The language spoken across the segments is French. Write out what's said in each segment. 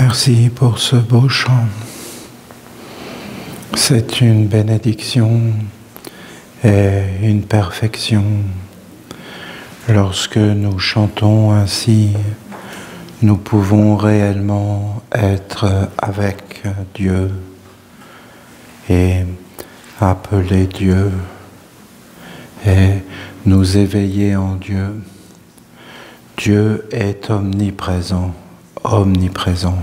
Merci pour ce beau chant. C'est une bénédiction et une perfection. Lorsque nous chantons ainsi, nous pouvons réellement être avec Dieu et appeler Dieu et nous éveiller en Dieu. Dieu est omniprésent, omniprésent.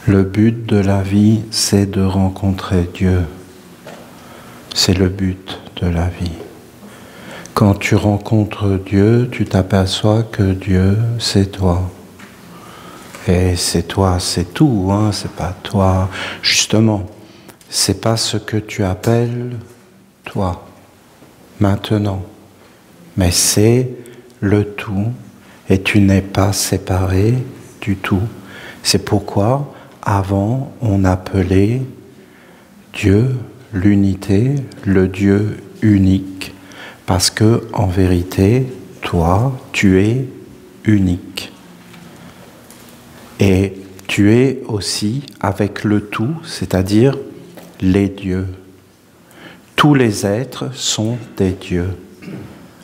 Le but de la vie, c'est de rencontrer Dieu. C'est le but de la vie. Quand tu rencontres Dieu, tu t'aperçois que Dieu, c'est toi. Et c'est toi, c'est tout, hein, c'est pas toi. Justement, c'est pas ce que tu appelles toi, maintenant. Mais c'est le tout, et tu n'es pas séparé du tout. C'est pourquoi, avant, on appelait Dieu l'unité, le Dieu unique. Parce que, en vérité, toi, tu es unique. Et tu es aussi avec le tout, c'est-à-dire les dieux. Tous les êtres sont des dieux,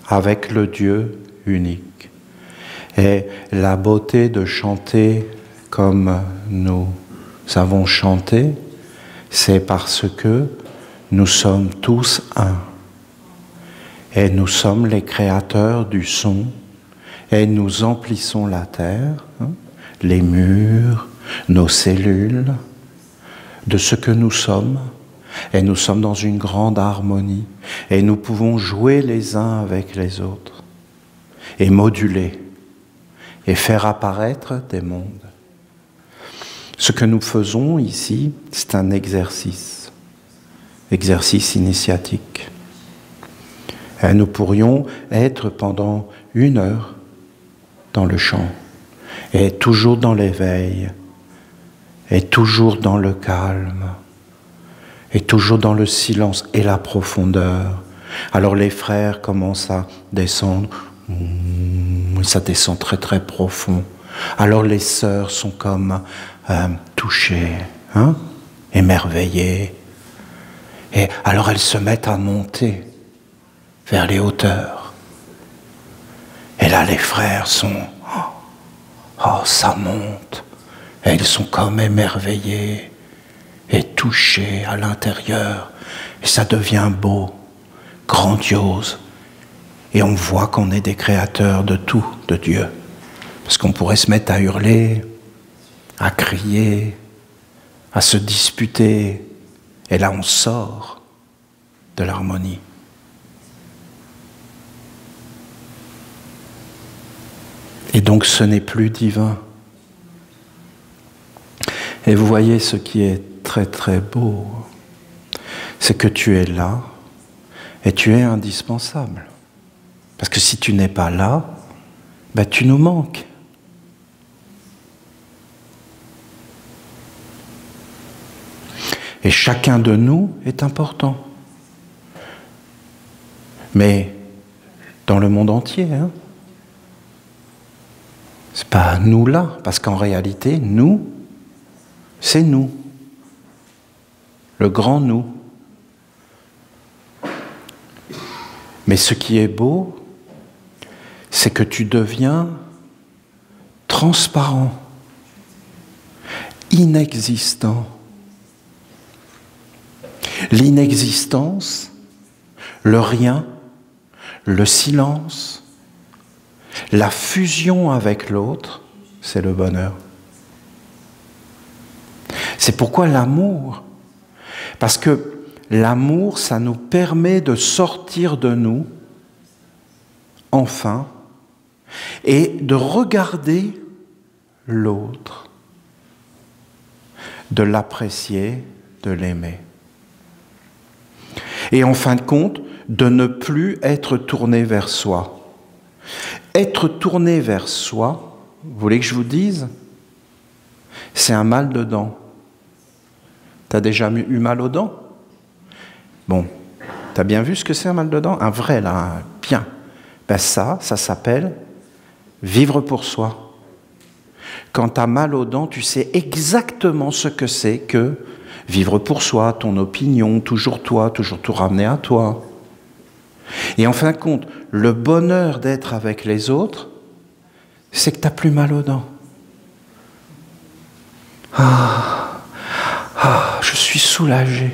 avec le Dieu unique. Et la beauté de chanter comme nous avons chanté, c'est parce que nous sommes tous un. Et nous sommes les créateurs du son, et nous emplissons la terre, les murs, nos cellules, de ce que nous sommes, et nous sommes dans une grande harmonie, et nous pouvons jouer les uns avec les autres, et moduler, et faire apparaître des mondes. Ce que nous faisons ici, c'est un exercice initiatique. Et nous pourrions être pendant 1 heure dans le chant, et toujours dans l'éveil, et toujours dans le calme, et toujours dans le silence et la profondeur. Alors les frères commencent à descendre, ça descend très très profond. Alors les sœurs sont comme touchées, émerveillées, et alors elles se mettent à monter vers les hauteurs. Et là, les frères sont... ça monte. Et ils sont comme émerveillés et touchés à l'intérieur. Et ça devient beau, grandiose. Et on voit qu'on est des créateurs de tout, de Dieu. Parce qu'on pourrait se mettre à hurler, à crier, à se disputer. Et là, on sort de l'harmonie. Et donc ce n'est plus divin. Et vous voyez ce qui est très très beau, c'est que tu es là et tu es indispensable. Parce que si tu n'es pas là, tu nous manques. Et chacun de nous est important. Mais dans le monde entier, c'est pas nous là, parce qu'en réalité, nous, c'est nous. Le grand nous. Mais ce qui est beau, c'est que tu deviens transparent, inexistant. L'inexistence, le rien, le silence, la fusion avec l'autre, c'est le bonheur. C'est pourquoi l'amour, parce que l'amour, ça nous permet de sortir de nous, enfin, et de regarder l'autre, de l'apprécier, de l'aimer. Et en fin de compte, de ne plus être tourné vers soi. Être tourné vers soi, vous voulez que je vous dise, c'est un mal de dents. T'as déjà eu mal aux dents? Bon, t'as bien vu ce que c'est un mal de dents? Un vrai, là, bien. Ça s'appelle vivre pour soi. quand tu as mal aux dents, tu sais exactement ce que c'est que vivre pour soi, ton opinion, toujours toi, toujours tout ramener à toi. Et en fin de compte, le bonheur d'être avec les autres, c'est que tu n'as plus mal aux dents. Je suis soulagé.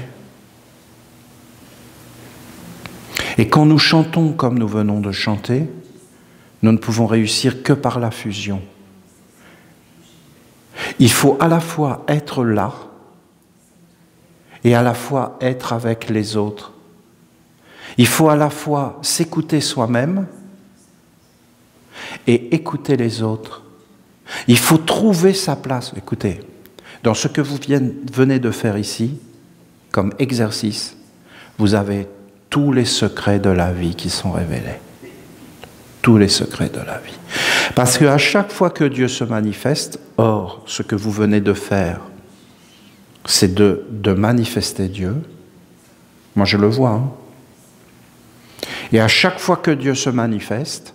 Et quand nous chantons comme nous venons de chanter, nous ne pouvons réussir que par la fusion. Il faut à la fois être là et à la fois être avec les autres. Il faut à la fois s'écouter soi-même et écouter les autres. Il faut trouver sa place. Écoutez, dans ce que vous venez de faire ici, comme exercice, vous avez tous les secrets de la vie qui sont révélés. Tous les secrets de la vie. Parce qu'à chaque fois que Dieu se manifeste, or, ce que vous venez de faire, c'est de manifester Dieu. Moi, je le vois. Hein. Et à chaque fois que Dieu se manifeste,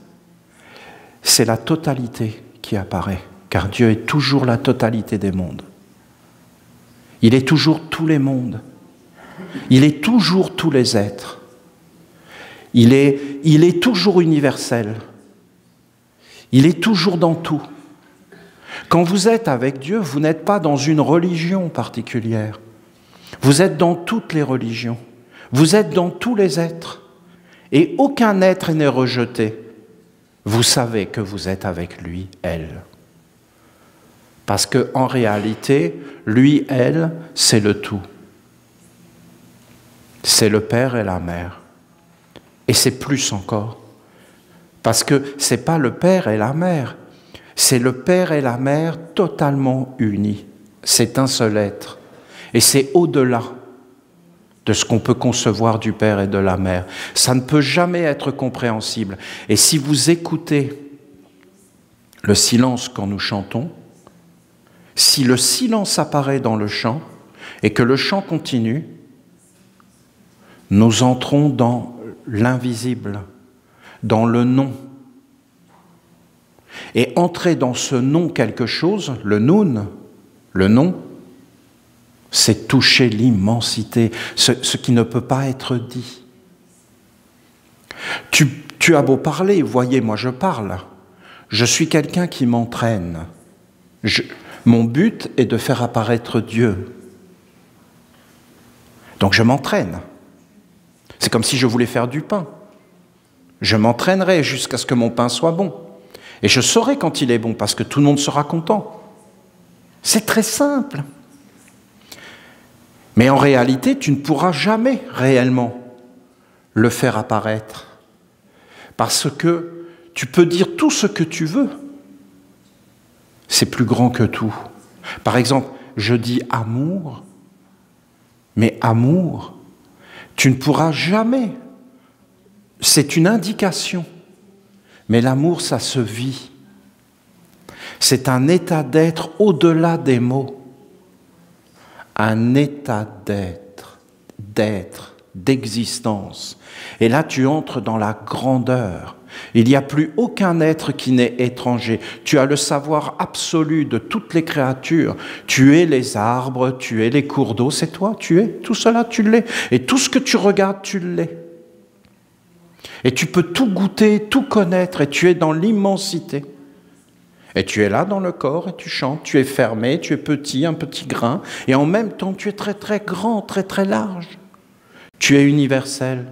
c'est la totalité qui apparaît. Car Dieu est toujours la totalité des mondes. Il est toujours tous les mondes. Il est toujours tous les êtres. Il est toujours universel. Il est toujours dans tout. Quand vous êtes avec Dieu, vous n'êtes pas dans une religion particulière. Vous êtes dans toutes les religions. Vous êtes dans tous les êtres. Et aucun être n'est rejeté. Vous savez que vous êtes avec lui, elle. Parce qu'en réalité, lui, elle, c'est le tout. C'est le père et la mère. Et c'est plus encore. Parce que ce n'est pas le père et la mère. C'est le père et la mère totalement unis. C'est un seul être. Et c'est au-delà de ce qu'on peut concevoir du père et de la mère. Ça ne peut jamais être compréhensible. Et si vous écoutez le silence quand nous chantons, si le silence apparaît dans le chant et que le chant continue, nous entrons dans l'invisible, dans le non. Et entrer dans ce non quelque chose, le nun, le non, c'est toucher l'immensité, ce qui ne peut pas être dit. Tu as beau parler, voyez, moi je parle. Je suis quelqu'un qui m'entraîne. Mon but est de faire apparaître Dieu. Donc je m'entraîne. C'est comme si je voulais faire du pain. Je m'entraînerai jusqu'à ce que mon pain soit bon. Et je saurai quand il est bon, parce que tout le monde sera content. C'est très simple. Mais en réalité, tu ne pourras jamais réellement le faire apparaître. Parce que tu peux dire tout ce que tu veux. C'est plus grand que tout. Par exemple, je dis amour, mais amour, tu ne pourras jamais. C'est une indication. Mais l'amour, ça se vit. C'est un état d'être au-delà des mots. Un état d'être, d'existence. Et là, tu entres dans la grandeur. Il n'y a plus aucun être qui n'est étranger. Tu as le savoir absolu de toutes les créatures. Tu es les arbres, tu es les cours d'eau, c'est toi, tu es. Tout cela, tu l'es. Et tout ce que tu regardes, tu l'es. Et tu peux tout goûter, tout connaître, et tu es dans l'immensité. Et tu es là dans le corps, et tu chantes, tu es fermé, tu es petit, un petit grain, et en même temps, tu es très très grand, très très large. Tu es universel.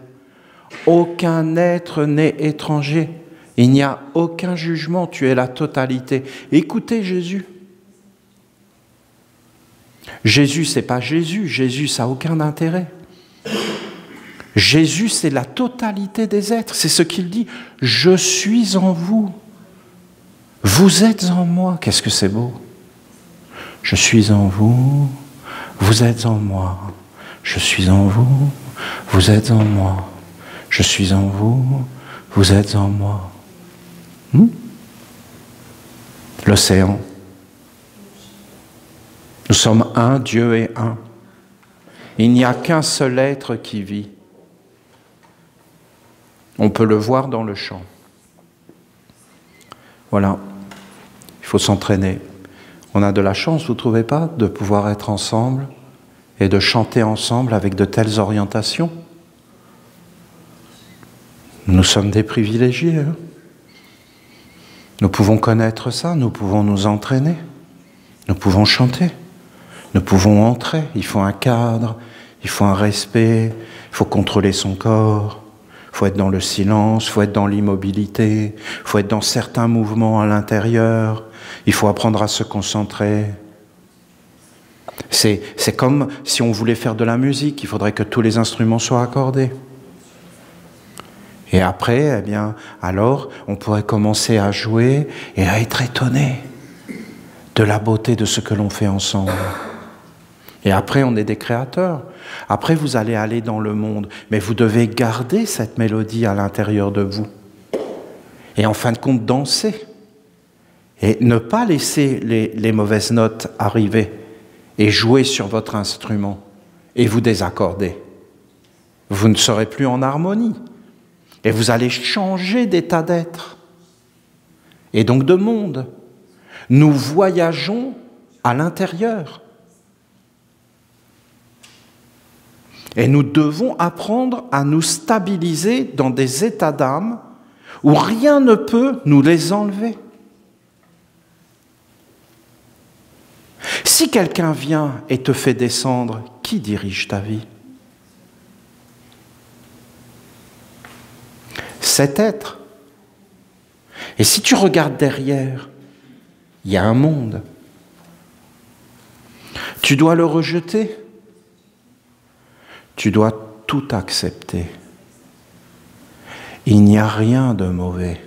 Aucun être n'est étranger. Il n'y a aucun jugement, tu es la totalité. Écoutez Jésus. Jésus, c'est pas Jésus. Jésus, ça n'a aucun intérêt. Jésus, c'est la totalité des êtres. C'est ce qu'il dit. Je suis en vous. Vous êtes en moi. Qu'est-ce que c'est beau. Je suis en vous. Vous êtes en moi. Je suis en vous. Vous êtes en moi. Je suis en vous. Vous êtes en moi. L'océan. Nous sommes un, Dieu est un. Il n'y a qu'un seul être qui vit. On peut le voir dans le chant. Voilà, il faut s'entraîner. On a de la chance, vous ne trouvez pas, de pouvoir être ensemble et de chanter ensemble avec de telles orientations. Nous sommes des privilégiés. Hein. Nous pouvons connaître ça, nous pouvons nous entraîner, nous pouvons chanter, nous pouvons entrer. Il faut un cadre, il faut un respect, il faut contrôler son corps, il faut être dans le silence, il faut être dans l'immobilité, il faut être dans certains mouvements à l'intérieur, il faut apprendre à se concentrer. C'est comme si on voulait faire de la musique, il faudrait que tous les instruments soient accordés. Et après, eh bien, alors, on pourrait commencer à jouer et à être étonné de la beauté de ce que l'on fait ensemble. Et après, on est des créateurs. Après, vous allez aller dans le monde, mais vous devez garder cette mélodie à l'intérieur de vous. Et en fin de compte, danser. Et ne pas laisser les mauvaises notes arriver et jouer sur votre instrument et vous désaccorder. Vous ne serez plus en harmonie. Et vous allez changer d'état d'être et donc de monde. Nous voyageons à l'intérieur. Et nous devons apprendre à nous stabiliser dans des états d'âme où rien ne peut nous les enlever. Si quelqu'un vient et te fait descendre, qui dirige ta vie ? Cet être. Et si tu regardes derrière, il y a un monde. Tu dois le rejeter. Tu dois tout accepter. Il n'y a rien de mauvais.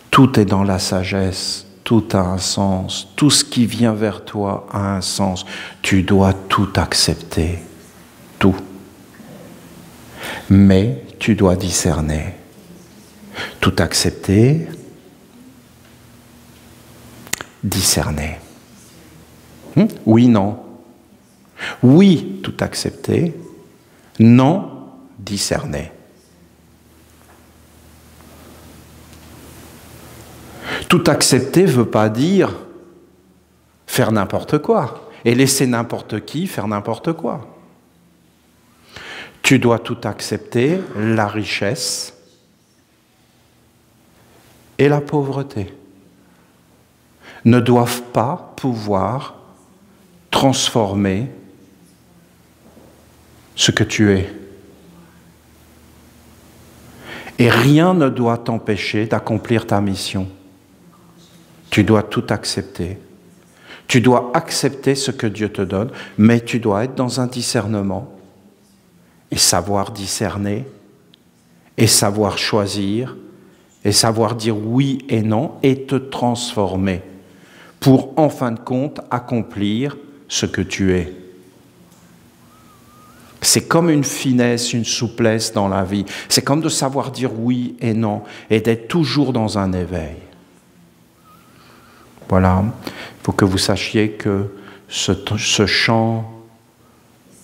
Tout est dans la sagesse, tout a un sens, tout ce qui vient vers toi a un sens. Tu dois tout accepter, tout. Mais tu dois discerner. Tout accepter, discerner. Oui, non. Oui, tout accepter. Non, discerner. Tout accepter ne veut pas dire faire n'importe quoi et laisser n'importe qui faire n'importe quoi. Tu dois tout accepter, la richesse et la pauvreté ne doivent pas pouvoir transformer ce que tu es. Et rien ne doit t'empêcher d'accomplir ta mission. Tu dois tout accepter. Tu dois accepter ce que Dieu te donne, mais tu dois être dans un discernement et savoir discerner et savoir choisir et savoir dire oui et non et te transformer pour, en fin de compte, accomplir ce que tu es. C'est comme une finesse, une souplesse dans la vie. C'est comme de savoir dire oui et non et d'être toujours dans un éveil. Voilà, il faut que vous sachiez que ce chant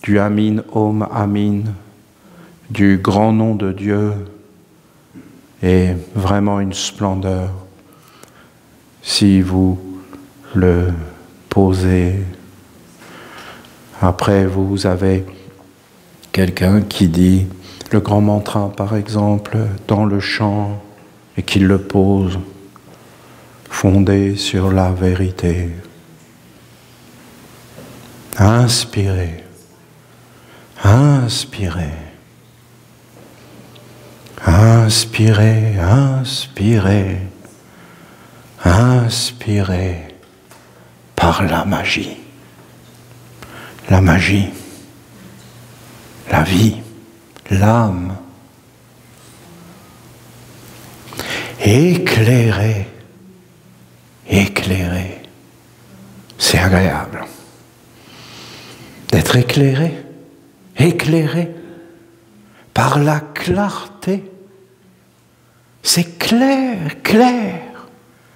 du Amin, Om, Amin, du grand nom de Dieu est vraiment une splendeur. Si vous le posez, après vous avez quelqu'un qui dit le grand mantra par exemple dans le chant et qui le pose fondé sur la vérité. Inspirez, inspirez, inspirez, inspirez, inspirez par la magie, la vie, l'âme. Éclairez. Éclairé. C'est agréable d'être éclairé, éclairé par la clarté. C'est clair, clair.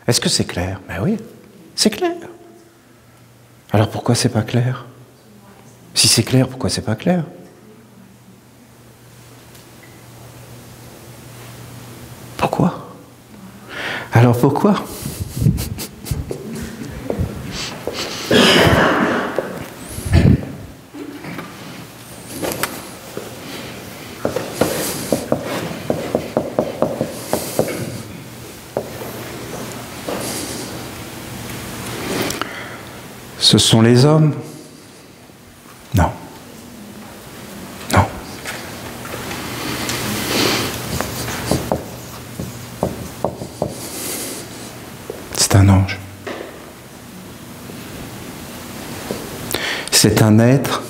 Est-ce que c'est clair? Ben oui, c'est clair. Alors pourquoi c'est pas clair? Si c'est clair, pourquoi c'est pas clair? Pourquoi? Alors pourquoi? Ce sont les hommes? Non. Non. C'est un ange. C'est un être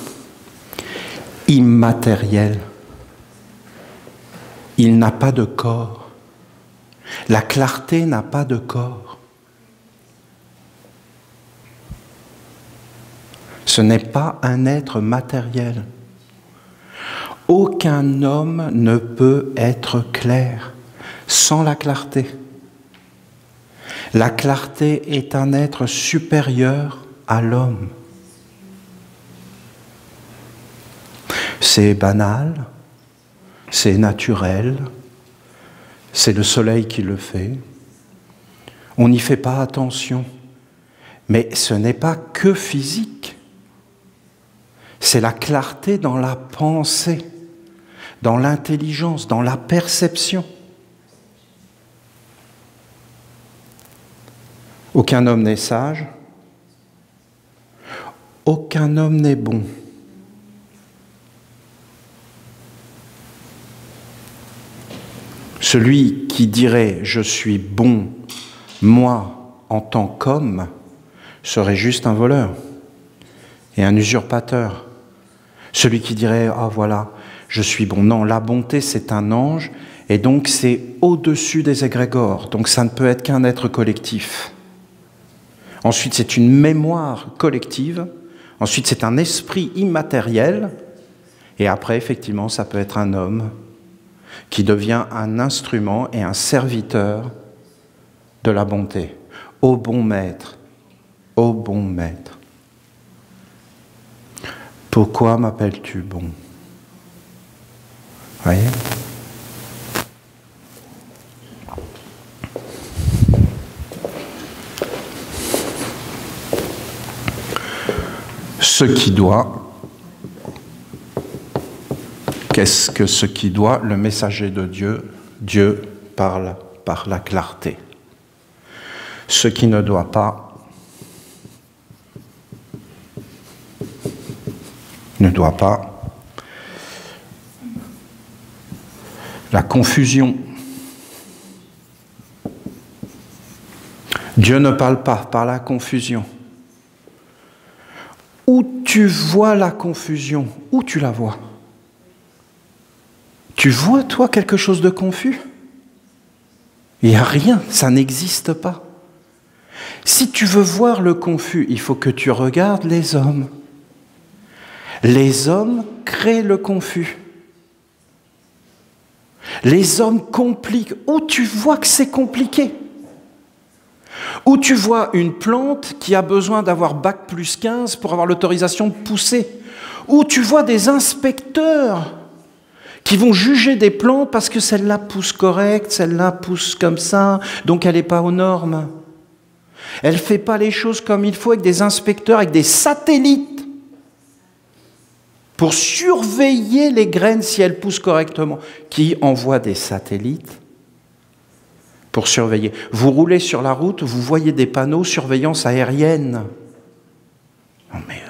immatériel. Il n'a pas de corps. La clarté n'a pas de corps. Ce n'est pas un être matériel. Aucun homme ne peut être clair sans la clarté. La clarté est un être supérieur à l'homme. C'est banal, c'est naturel, c'est le soleil qui le fait. On n'y fait pas attention, mais ce n'est pas que physique. C'est la clarté dans la pensée, dans l'intelligence, dans la perception. Aucun homme n'est sage, aucun homme n'est bon. Celui qui dirait « je suis bon, moi, en tant qu'homme », serait juste un voleur et un usurpateur. Celui qui dirait « ah voilà, je suis bon ». Non, la bonté, c'est un ange, et donc c'est au-dessus des égrégores. Donc ça ne peut être qu'un être collectif. Ensuite, c'est une mémoire collective. Ensuite, c'est un esprit immatériel. Et après, effectivement, ça peut être un homme qui devient un instrument et un serviteur de la bonté. Ô bon maître, ô bon maître, pourquoi m'appelles-tu bon? Voyez? Ce qui doit. Qu'est-ce que ce qui doit? Le messager de Dieu. Dieu parle par la clarté. Ce qui ne doit pas, ne doit pas. La confusion. Dieu ne parle pas par la confusion. Où tu vois la confusion, où tu la vois? Tu vois, toi, quelque chose de confus? Il n'y a rien, ça n'existe pas. Si tu veux voir le confus, il faut que tu regardes les hommes. Les hommes créent le confus. Les hommes compliquent. Où tu vois que c'est compliqué? Où tu vois une plante qui a besoin d'avoir bac plus 15 pour avoir l'autorisation de pousser? Où tu vois des inspecteurs qui vont juger des plantes parce que celle-là pousse correct, celle-là pousse comme ça, donc elle n'est pas aux normes. Elle ne fait pas les choses comme il faut, avec des inspecteurs, avec des satellites, pour surveiller les graines si elles poussent correctement. Qui envoie des satellites pour surveiller? Vous roulez sur la route, vous voyez des panneaux surveillance aérienne. Non mais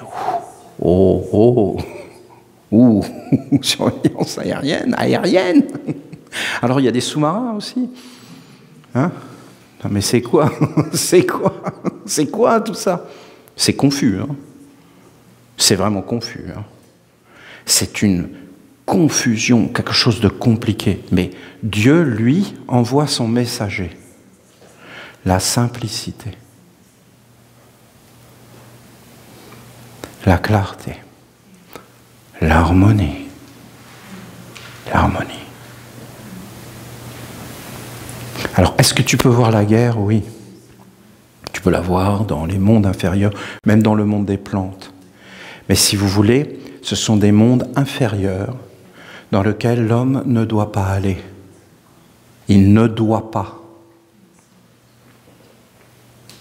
surveillance aérienne. Alors il y a des sous-marins aussi. Hein? Non mais c'est quoi? C'est quoi tout ça? C'est confus. Hein? C'est vraiment confus. Hein? C'est une confusion, quelque chose de compliqué. Mais Dieu, lui, envoie son messager. La simplicité. La clarté. L'harmonie. L'harmonie. Alors, est-ce que tu peux voir la guerre? Oui. Tu peux la voir dans les mondes inférieurs, même dans le monde des plantes. Mais si vous voulez, ce sont des mondes inférieurs dans lesquels l'homme ne doit pas aller. Il ne doit pas.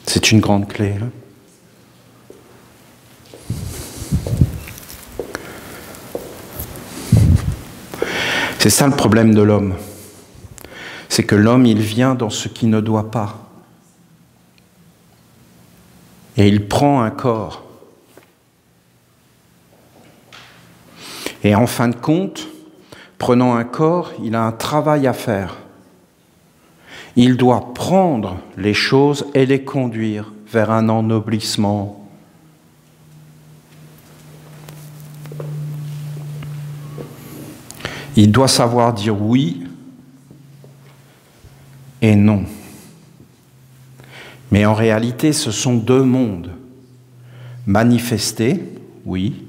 C'est une grande clé. Hein? C'est ça le problème de l'homme. C'est que l'homme, il vient dans ce qu'il ne doit pas. Et il prend un corps Et en fin de compte, prenant un corps, il a un travail à faire. Il doit prendre les choses et les conduire vers un ennoblissement. Il doit savoir dire oui et non. Mais en réalité, ce sont deux mondes. Manifestés, oui.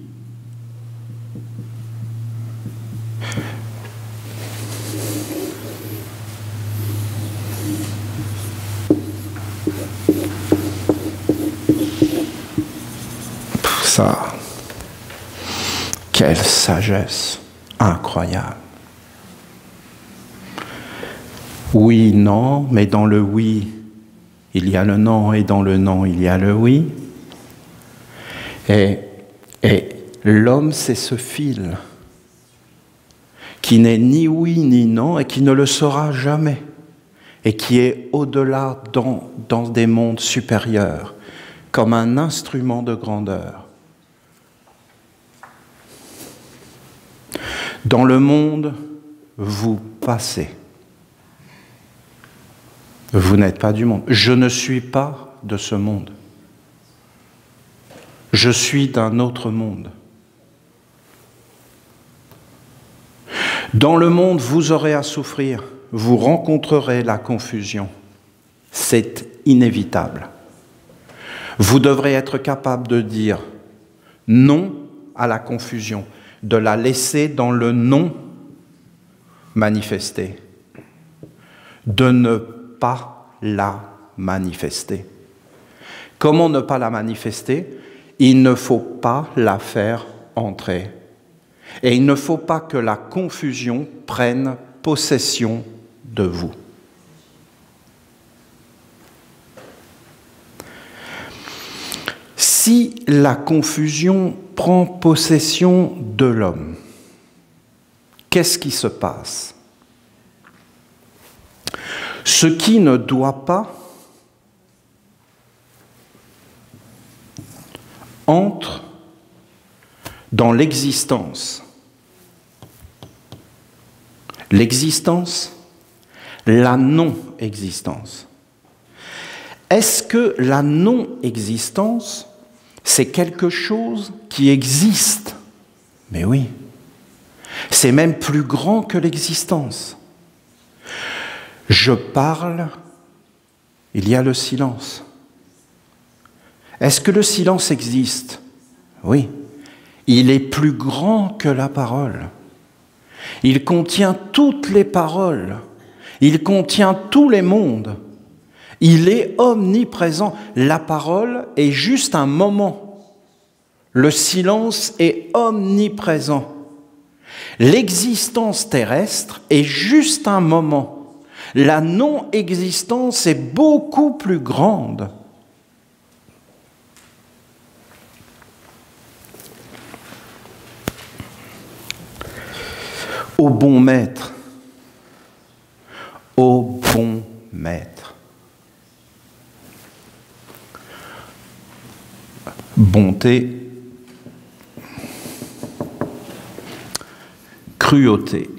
Ça, quelle sagesse incroyable. Oui, non, mais dans le oui, il y a le non, et dans le non, il y a le oui. Et l'homme, c'est ce fil qui n'est ni oui ni non et qui ne le sera jamais, et qui est au-delà dans des mondes supérieurs, comme un instrument de grandeur. Dans le monde, vous passez. Vous n'êtes pas du monde. Je ne suis pas de ce monde. Je suis d'un autre monde. Dans le monde, vous aurez à souffrir. Vous rencontrerez la confusion. C'est inévitable. Vous devrez être capable de dire non à la confusion, de la laisser dans le non manifesté, de ne pas la manifester. Comment ne pas la manifester? Il ne faut pas la faire entrer. Et il ne faut pas que la confusion prenne possession de vous. Si la confusion prend possession de l'homme, qu'est-ce qui se passe? Ce qui ne doit pas entre dans l'existence. L'existence, la non-existence. Est-ce que la non-existence, c'est quelque chose qui existe? Mais oui. C'est même plus grand que l'existence. Je parle, il y a le silence. Est-ce que le silence existe? Oui. Il est plus grand que la parole. Il contient toutes les paroles. Il contient tous les mondes. Il est omniprésent. La parole est juste un moment. Le silence est omniprésent. L'existence terrestre est juste un moment. La non-existence est beaucoup plus grande. Ô bon maître, ô bon maître, bonté, cruauté,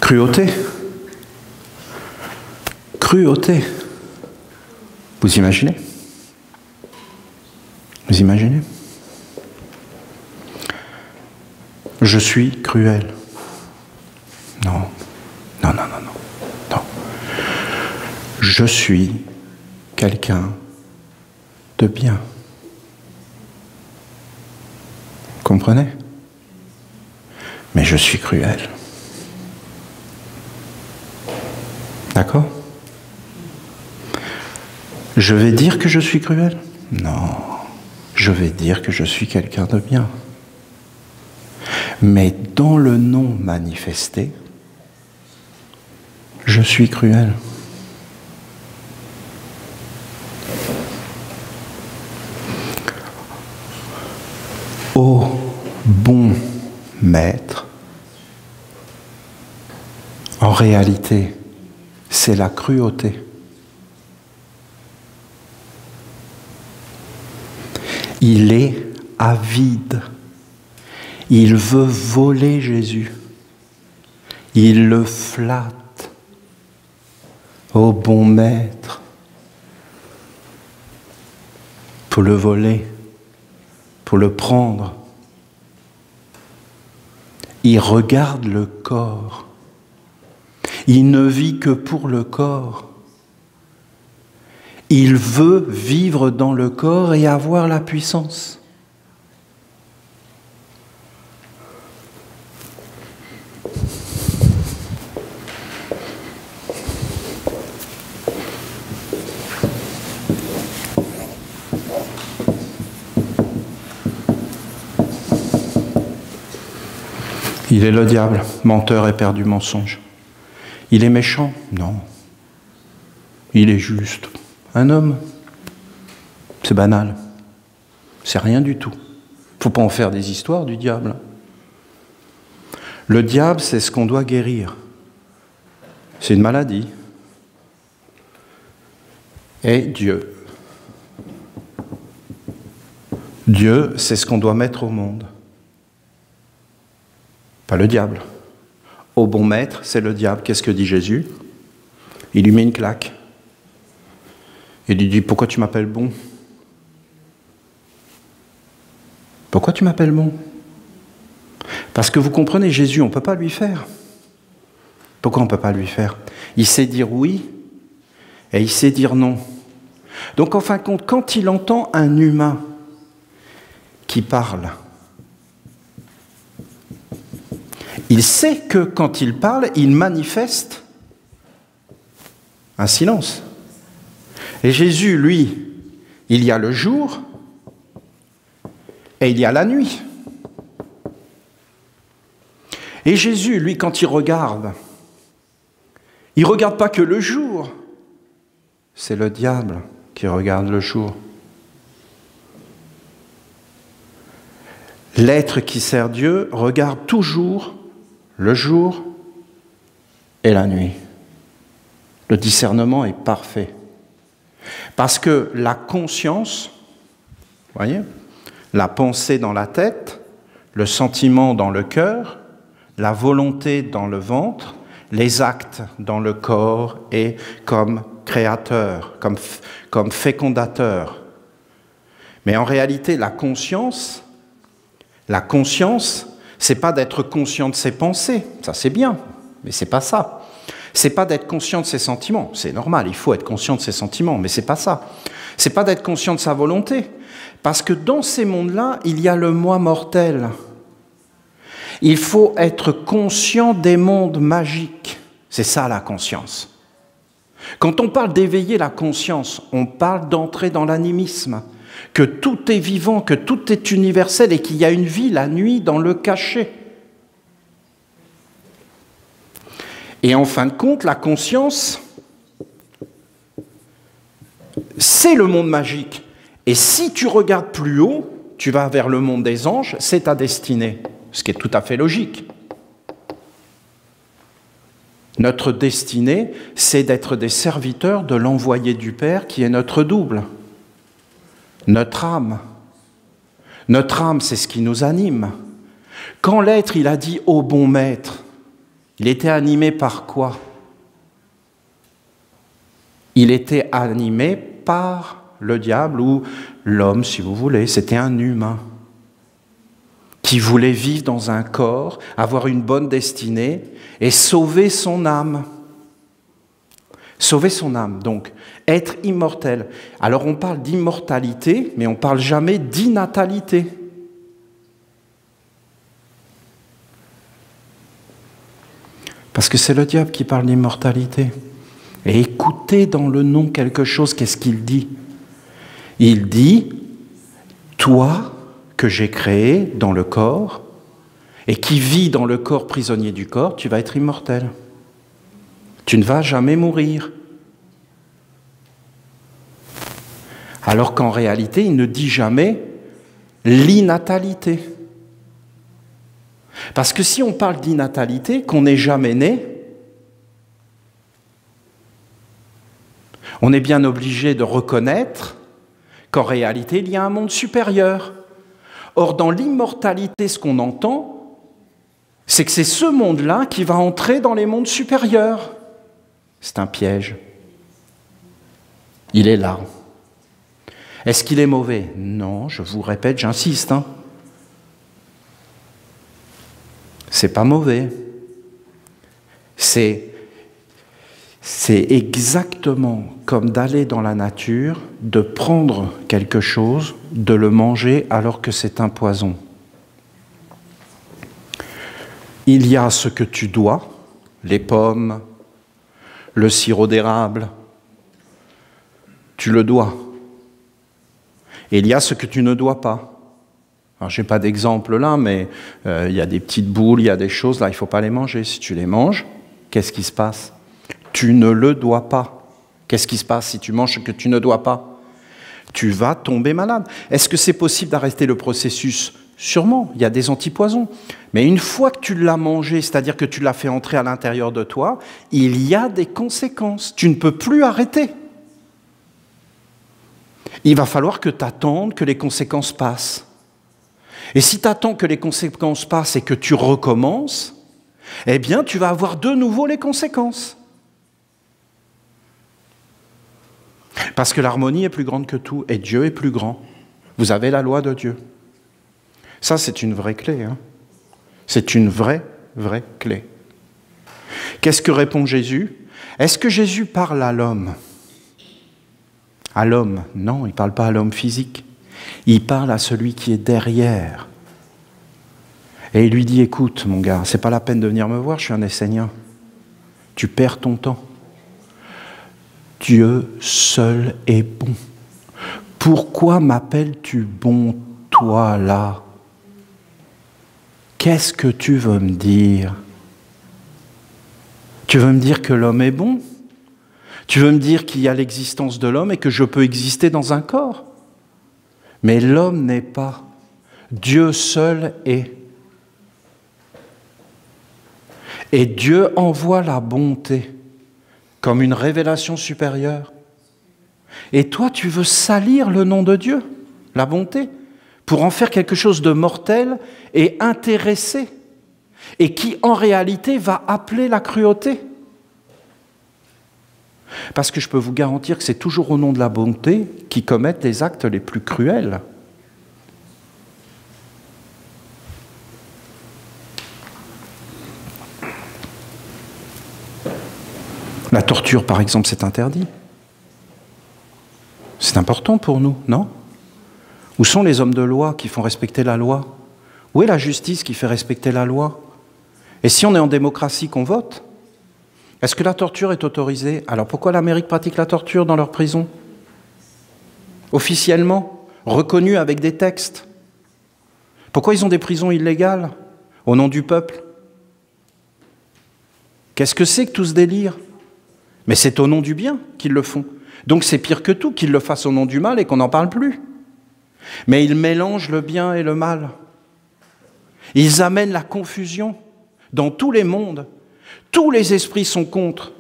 cruauté, cruauté. Vous imaginez? Vous imaginez? Je suis cruel. Non, non, non, non, non, non. Je suis quelqu'un de bien. Comprenez? Mais je suis cruel. D'accord? Je vais dire que je suis cruel? Non. Je vais dire que je suis quelqu'un de bien. Mais dans le non manifesté, je suis cruel. Ô bon maître, en réalité, c'est la cruauté. Il est avide. Il veut voler Jésus. Il le flatte. Ô bon maître, pour le voler, pour le prendre. Il regarde le corps. Il ne vit que pour le corps. Il veut vivre dans le corps et avoir la puissance. Il est le diable, menteur et père du mensonge. Il est méchant? Non. Il est juste. Un homme. C'est banal. C'est rien du tout. Il ne faut pas en faire des histoires du diable. Le diable, c'est ce qu'on doit guérir. C'est une maladie. Et Dieu. Dieu, c'est ce qu'on doit mettre au monde. Pas le diable. Au bon maître, c'est le diable. Qu'est-ce que dit Jésus? Il lui met une claque. Il lui dit, pourquoi tu m'appelles bon? Pourquoi tu m'appelles bon? Parce que vous comprenez, Jésus, on ne peut pas lui faire. Pourquoi on ne peut pas lui faire? Il sait dire oui et il sait dire non. Donc en fin de compte, quand il entend un humain qui parle, il sait que quand il parle, il manifeste un silence. Et Jésus, lui, il y a le jour et il y a la nuit. Et Jésus, lui, quand il regarde pas que le jour. C'est le diable qui regarde le jour. L'être qui sert Dieu regarde toujours le jour et la nuit. Le discernement est parfait. Parce que la conscience, vous voyez, la pensée dans la tête, le sentiment dans le cœur, la volonté dans le ventre, les actes dans le corps et comme créateur, comme fécondateur. Mais en réalité, la conscience, c'est pas d'être conscient de ses pensées, ça c'est bien, mais c'est pas ça. C'est pas d'être conscient de ses sentiments, c'est normal, il faut être conscient de ses sentiments, mais c'est pas ça. C'est pas d'être conscient de sa volonté, parce que dans ces mondes-là, il y a le moi mortel. Il faut être conscient des mondes magiques, c'est ça la conscience. Quand on parle d'éveiller la conscience, on parle d'entrer dans l'animisme, que tout est vivant, que tout est universel et qu'il y a une vie la nuit dans le cachet. Et en fin de compte, la conscience, c'est le monde magique. Et si tu regardes plus haut, tu vas vers le monde des anges, c'est ta destinée, ce qui est tout à fait logique. Notre destinée, c'est d'être des serviteurs de l'envoyé du Père qui est notre double. Notre âme. Notre âme, c'est ce qui nous anime. Quand l'être, il a dit « Ô bon maître », il était animé par quoi? Il était animé par le diable ou l'homme, si vous voulez. C'était un humain qui voulait vivre dans un corps, avoir une bonne destinée et sauver son âme. Sauver son âme, donc être immortel. Alors on parle d'immortalité, mais on ne parle jamais d'inatalité. Parce que c'est le diable qui parle d'immortalité. Et écoutez dans le nom quelque chose, qu'est-ce qu'il dit? Il dit, toi que j'ai créé dans le corps, et qui vit dans le corps prisonnier du corps, tu vas être immortel. Tu ne vas jamais mourir. Alors qu'en réalité, il ne dit jamais l'inatalité. Parce que si on parle d'inatalité, qu'on n'est jamais né, on est bien obligé de reconnaître qu'en réalité, il y a un monde supérieur. Or, dans l'immortalité, ce qu'on entend, c'est que c'est ce monde-là qui va entrer dans les mondes supérieurs. C'est un piège. Il est là. Est-ce qu'il est mauvais? Non, je vous répète, j'insiste. C'est pas mauvais. C'est exactement comme d'aller dans la nature, de prendre quelque chose, de le manger alors que c'est un poison. Il y a ce que tu dois, les pommes, le sirop d'érable, tu le dois. Et il y a ce que tu ne dois pas. Alors, je n'ai pas d'exemple là, mais il y a des petites boules, il y a des choses, là, il ne faut pas les manger. Si tu les manges, qu'est-ce qui se passe? Tu ne le dois pas. Qu'est-ce qui se passe si tu manges ce que tu ne dois pas? Tu vas tomber malade. Est-ce que c'est possible d'arrêter le processus? Sûrement, il y a des antipoisons. Mais une fois que tu l'as mangé, c'est-à-dire que tu l'as fait entrer à l'intérieur de toi, il y a des conséquences. Tu ne peux plus arrêter. Il va falloir que tu attendes que les conséquences passent. Et si tu attends que les conséquences passent et que tu recommences, eh bien, tu vas avoir de nouveau les conséquences. Parce que l'harmonie est plus grande que tout et Dieu est plus grand. Vous avez la loi de Dieu. Ça, c'est une vraie clé. C'est une vraie clé. Qu'est-ce que répond Jésus? Est-ce que Jésus parle à l'homme? À l'homme? Non, il ne parle pas à l'homme physique. Il parle à celui qui est derrière. Et il lui dit, écoute, mon gars, c'est pas la peine de venir me voir, je suis un Essénien. Tu perds ton temps. Dieu seul est bon. Pourquoi m'appelles-tu bon, toi, là? Qu'est-ce que tu veux me dire? Tu veux me dire que l'homme est bon? Tu veux me dire qu'il y a l'existence de l'homme et que je peux exister dans un corps? Mais l'homme n'est pas. Dieu seul est. Et Dieu envoie la bonté comme une révélation supérieure. Et toi, tu veux salir le nom de Dieu, la bonté, pour en faire quelque chose de mortel et intéressé, et qui en réalité va appeler la cruauté. Parce que je peux vous garantir que c'est toujours au nom de la bonté qu'ils commettent les actes les plus cruels. La torture, par exemple, c'est interdit. C'est important pour nous, non? Où sont les hommes de loi qui font respecter la loi? Où est la justice qui fait respecter la loi? Et si on est en démocratie, qu'on vote? Est-ce que la torture est autorisée? Alors pourquoi l'Amérique pratique la torture dans leurs prisons? Officiellement, reconnue avec des textes. Pourquoi ils ont des prisons illégales au nom du peuple? Qu'est-ce que c'est que tout ce délire? Mais c'est au nom du bien qu'ils le font. Donc c'est pire que tout qu'ils le fassent au nom du mal et qu'on n'en parle plus. Mais ils mélangent le bien et le mal. Ils amènent la confusion dans tous les mondes. Tous les esprits sont contre.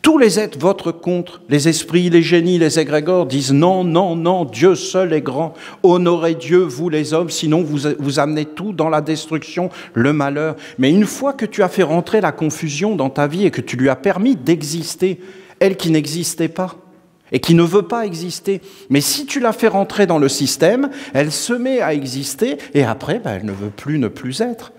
Tous les êtres votent contre. Les esprits, les génies, les égrégores disent non, non, non, Dieu seul est grand. Honorez Dieu, vous les hommes, sinon vous amenez tout dans la destruction, le malheur. Mais une fois que tu as fait rentrer la confusion dans ta vie et que tu lui as permis d'exister, elle qui n'existait pas et qui ne veut pas exister, mais si tu la fais rentrer dans le système, elle se met à exister et après, elle ne veut plus ne plus être.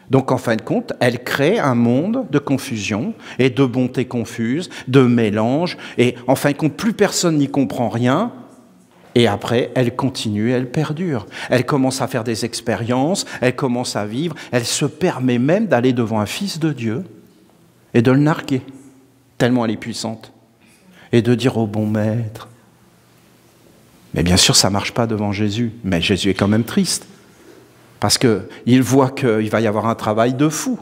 Donc, en fin de compte, elle crée un monde de confusion et de bonté confuse, de mélange, et en fin de compte, plus personne n'y comprend rien, et après, elle continue, elle perdure. Elle commence à faire des expériences, elle commence à vivre, elle se permet même d'aller devant un fils de Dieu et de le narguer, tellement elle est puissante, et de dire au bon maître. Mais bien sûr, ça ne marche pas devant Jésus, mais Jésus est quand même triste. Parce qu'il voit qu'il va y avoir un travail de fou.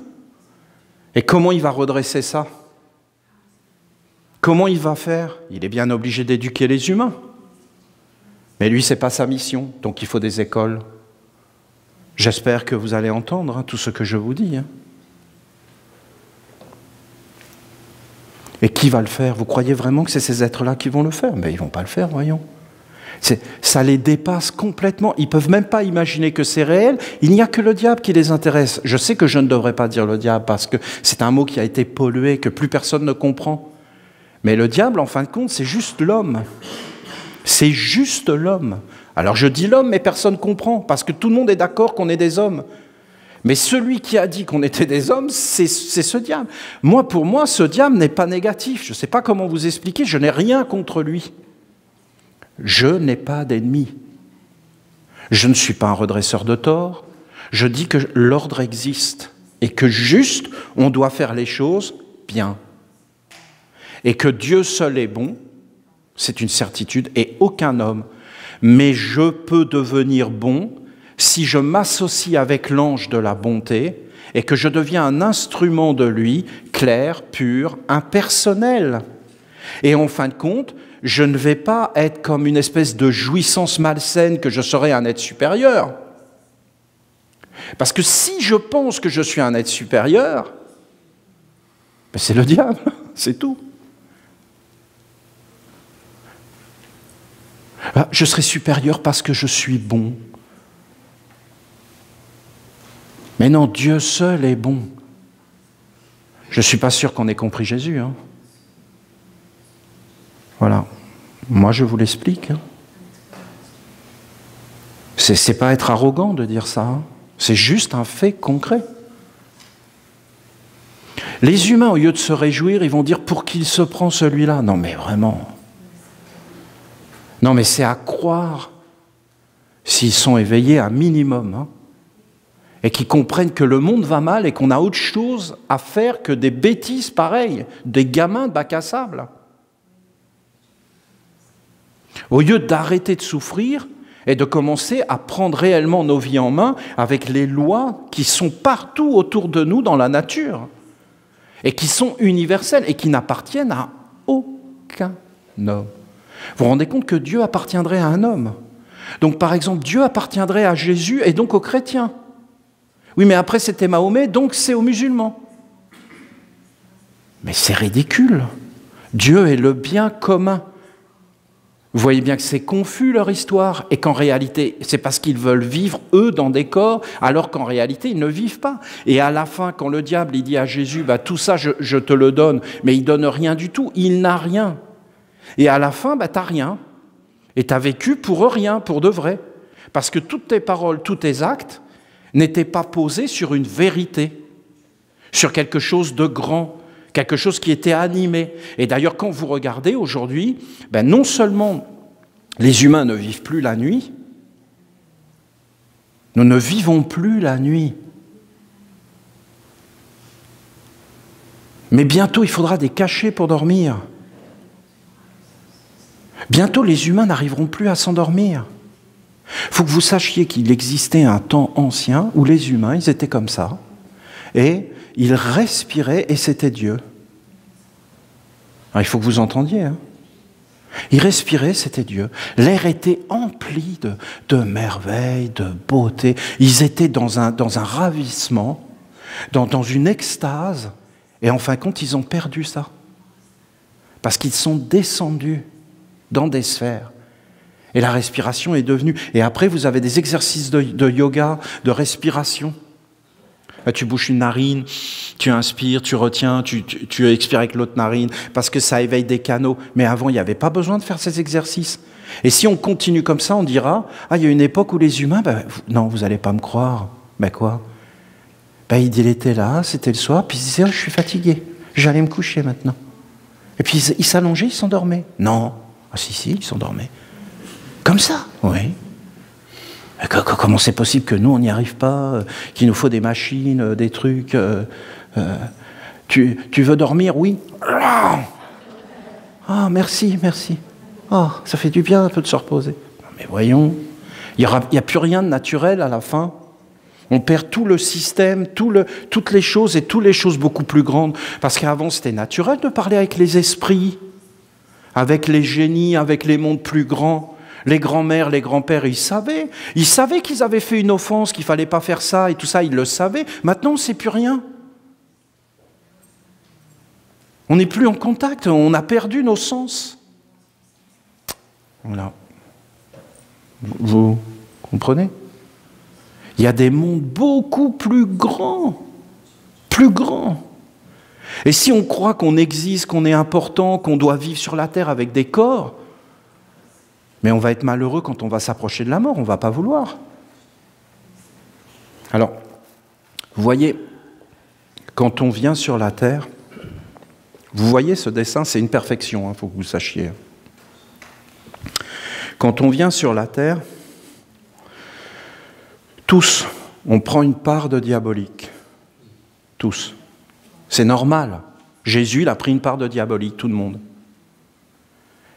Et comment il va redresser ça? Comment il va faire? Il est bien obligé d'éduquer les humains. Mais lui, ce n'est pas sa mission, donc il faut des écoles. J'espère que vous allez entendre tout ce que je vous dis. Et qui va le faire? Vous croyez vraiment que c'est ces êtres-là qui vont le faire? Mais ils ne vont pas le faire, voyons. Ça les dépasse complètement. Ils ne peuvent même pas imaginer que c'est réel. Il n'y a que le diable qui les intéresse. Je sais que je ne devrais pas dire le diable parce que c'est un mot qui a été pollué, que plus personne ne comprend. Mais le diable, en fin de compte, c'est juste l'homme. C'est juste l'homme. Alors je dis l'homme, mais personne ne comprend parce que tout le monde est d'accord qu'on est des hommes. Mais celui qui a dit qu'on était des hommes, c'est ce diable. Pour moi, ce diable n'est pas négatif. Je ne sais pas comment vous expliquer, je n'ai rien contre lui. Je n'ai pas d'ennemi. Je ne suis pas un redresseur de tort. Je dis que l'ordre existe et que juste, on doit faire les choses bien. Et que Dieu seul est bon, c'est une certitude, et aucun homme. Mais je peux devenir bon si je m'associe avec l'ange de la bonté et que je deviens un instrument de lui, clair, pur, impersonnel. Et en fin de compte, je ne vais pas être comme une espèce de jouissance malsaine que je serais un être supérieur. Parce que si je pense que je suis un être supérieur, ben c'est le diable, c'est tout. Je serai supérieur parce que je suis bon. Mais non, Dieu seul est bon. Je ne suis pas sûr qu'on ait compris Jésus. Hein. Voilà. Moi, je vous l'explique. Hein. C'est pas être arrogant de dire ça. Hein. C'est juste un fait concret. Les humains, au lieu de se réjouir, ils vont dire pour qui il se prend celui-là. Non, mais vraiment. Non, mais c'est à croire s'ils sont éveillés un minimum. Hein. Et qui comprennent que le monde va mal et qu'on a autre chose à faire que des bêtises pareilles, des gamins de bac à sable. Au lieu d'arrêter de souffrir et de commencer à prendre réellement nos vies en main avec les lois qui sont partout autour de nous dans la nature et qui sont universelles et qui n'appartiennent à aucun homme. Vous vous rendez compte que Dieu appartiendrait à un homme. Donc par exemple, Dieu appartiendrait à Jésus et donc aux chrétiens. Oui, mais après c'était Mahomet, donc c'est aux musulmans. Mais c'est ridicule. Dieu est le bien commun. Vous voyez bien que c'est confus leur histoire et qu'en réalité, c'est parce qu'ils veulent vivre, eux, dans des corps, alors qu'en réalité, ils ne vivent pas. Et à la fin, quand le diable il dit à Jésus, bah, tout ça, je te le donne, mais il ne donne rien du tout, il n'a rien. Et à la fin, bah, tu n'as rien. Et tu as vécu pour rien, pour de vrai. Parce que toutes tes paroles, tous tes actes n'étaient pas posés sur une vérité, sur quelque chose de grand, quelque chose qui était animé. Et d'ailleurs, quand vous regardez aujourd'hui, ben non seulement les humains ne vivent plus la nuit, nous ne vivons plus la nuit. Mais bientôt, il faudra des cachets pour dormir. Bientôt, les humains n'arriveront plus à s'endormir. Il faut que vous sachiez qu'il existait un temps ancien où les humains, ils étaient comme ça, et ils respiraient et c'était Dieu. Alors, il faut que vous entendiez. Hein. Ils respiraient, c'était Dieu. L'air était empli de merveilles, de beauté. Ils étaient dans un ravissement, dans une extase, et en fin de compte, ils ont perdu ça. Parce qu'ils sont descendus dans des sphères. Et la respiration est devenue... Et après, vous avez des exercices de yoga, de respiration. Là, tu bouches une narine, tu inspires, tu retiens, tu expires avec l'autre narine, parce que ça éveille des canaux. Mais avant, il n'y avait pas besoin de faire ces exercices. Et si on continue comme ça, on dira, ah, il y a une époque où les humains, non, vous n'allez pas me croire. Ben quoi? Il était là, c'était le soir, puis il disait, je suis fatigué, j'allais me coucher maintenant. Et puis il s'allongeait, il s'endormait. Non. Ah si, il s'endormait. Comme ça, oui. Comment c'est possible que nous, on n'y arrive pas, qu'il nous faut des machines, des trucs tu veux dormir? Oui. Ah, merci. Ah, ça fait du bien un peu de se reposer. Non, mais voyons, il n'y a plus rien de naturel à la fin. On perd tout le système, toutes les choses et toutes les choses beaucoup plus grandes. Parce qu'avant, c'était naturel de parler avec les esprits, avec les génies, avec les mondes plus grands. Les grands-mères, les grands-pères, ils savaient qu'ils avaient fait une offense, qu'il ne fallait pas faire ça et tout ça, ils le savaient. Maintenant, on ne sait plus rien. On n'est plus en contact, on a perdu nos sens. Voilà. Vous comprenez? Il y a des mondes beaucoup plus grands. Plus grands. Et si on croit qu'on existe, qu'on est important, qu'on doit vivre sur la terre avec des corps, mais on va être malheureux quand on va s'approcher de la mort, on ne va pas vouloir. Alors, vous voyez, quand on vient sur la terre, vous voyez ce dessin, c'est une perfection, il faut que vous sachiez. Quand on vient sur la terre, tous, on prend une part de diabolique. Tous. C'est normal. Jésus, il a pris une part de diabolique, tout le monde.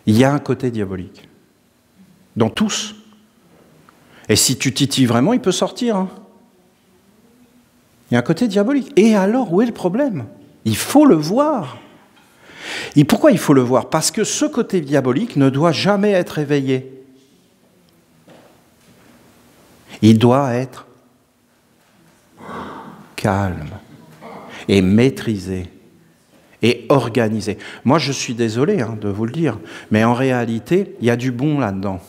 Il y a un côté diabolique. Dans tous. Et si tu titilles vraiment, il peut sortir. Hein. Il y a un côté diabolique. Et alors, où est le problème? Il faut le voir. Et pourquoi il faut le voir? Parce que ce côté diabolique ne doit jamais être éveillé. Il doit être calme et maîtrisé et organisé. Moi, je suis désolé de vous le dire, mais en réalité, il y a du bon là-dedans.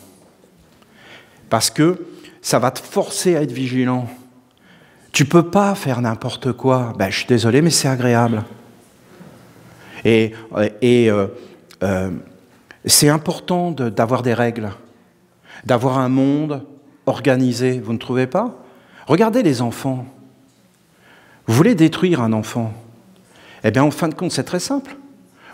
Parce que ça va te forcer à être vigilant. Tu ne peux pas faire n'importe quoi. Je suis désolé, mais c'est agréable. Et c'est important d'avoir des règles, d'avoir un monde organisé, vous ne trouvez pas? Regardez les enfants. Vous voulez détruire un enfant? Eh bien, en fin de compte, c'est très simple.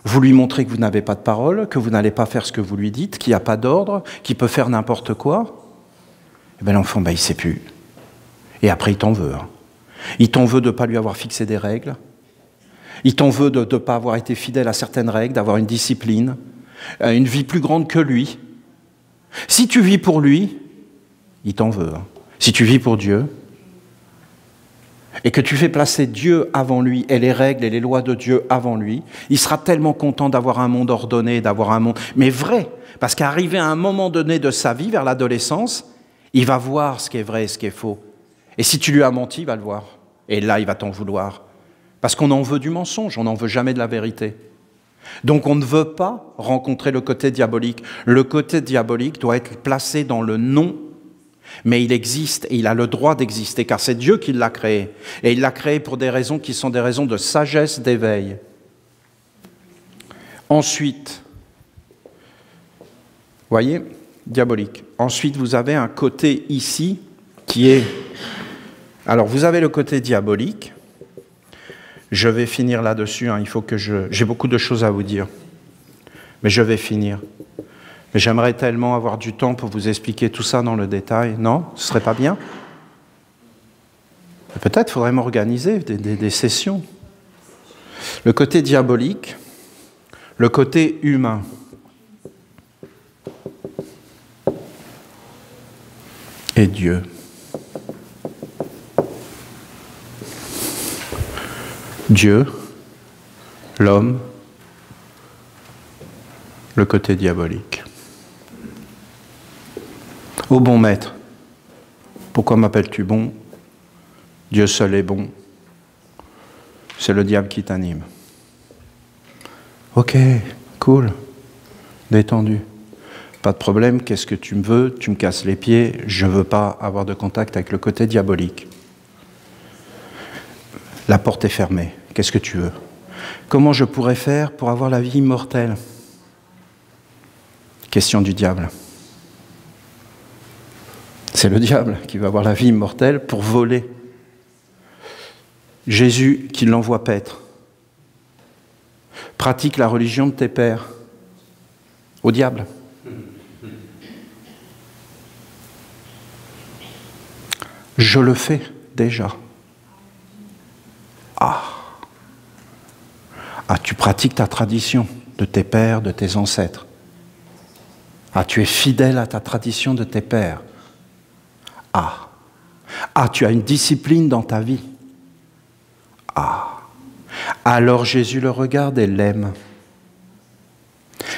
Vous lui montrez que vous n'avez pas de parole, que vous n'allez pas faire ce que vous lui dites, qu'il n'y a pas d'ordre, qu'il peut faire n'importe quoi. Eh bien, l'enfant, il ne sait plus. Et après, il t'en veut. Hein. Il t'en veut de ne pas lui avoir fixé des règles. Il t'en veut de ne pas avoir été fidèle à certaines règles, d'avoir une discipline, une vie plus grande que lui. Si tu vis pour lui, il t'en veut. Hein. Si tu vis pour Dieu, et que tu fais placer Dieu avant lui, et les règles et les lois de Dieu avant lui, il sera tellement content d'avoir un monde ordonné, d'avoir un monde... Mais vrai, parce qu'arrivé à un moment donné de sa vie, vers l'adolescence, il va voir ce qui est vrai et ce qui est faux. Et si tu lui as menti, il va le voir. Et là, il va t'en vouloir. Parce qu'on en veut du mensonge, on n'en veut jamais de la vérité. Donc on ne veut pas rencontrer le côté diabolique. Le côté diabolique doit être placé dans le non, mais il existe et il a le droit d'exister, car c'est Dieu qui l'a créé. Et il l'a créé pour des raisons qui sont des raisons de sagesse, d'éveil. Ensuite, voyez, diabolique. Ensuite, vous avez un côté ici qui est... Alors, vous avez le côté diabolique. Je vais finir là-dessus, il faut que j'ai beaucoup de choses à vous dire. Mais je vais finir. Mais j'aimerais tellement avoir du temps pour vous expliquer tout ça dans le détail. Non? Ce serait pas bien? Peut-être faudrait m'organiser des sessions. Le côté diabolique, le côté humain. Et Dieu. Dieu, l'homme, le côté diabolique. Ô bon maître, pourquoi m'appelles-tu bon? Dieu seul est bon. C'est le diable qui t'anime. Ok, cool, détendu. Pas de problème, qu'est-ce que tu me veux? Tu me casses les pieds, je ne veux pas avoir de contact avec le côté diabolique. La porte est fermée. Qu'est-ce que tu veux? Comment je pourrais faire pour avoir la vie immortelle? Question du diable. C'est le diable qui va avoir la vie immortelle pour voler. Jésus qui l'envoie paître. Pratique la religion de tes pères. Au diable. Je le fais déjà. Ah, tu pratiques ta tradition de tes pères, de tes ancêtres. Ah, tu es fidèle à ta tradition de tes pères. Ah, tu as une discipline dans ta vie. Ah, alors Jésus le regarde et l'aime.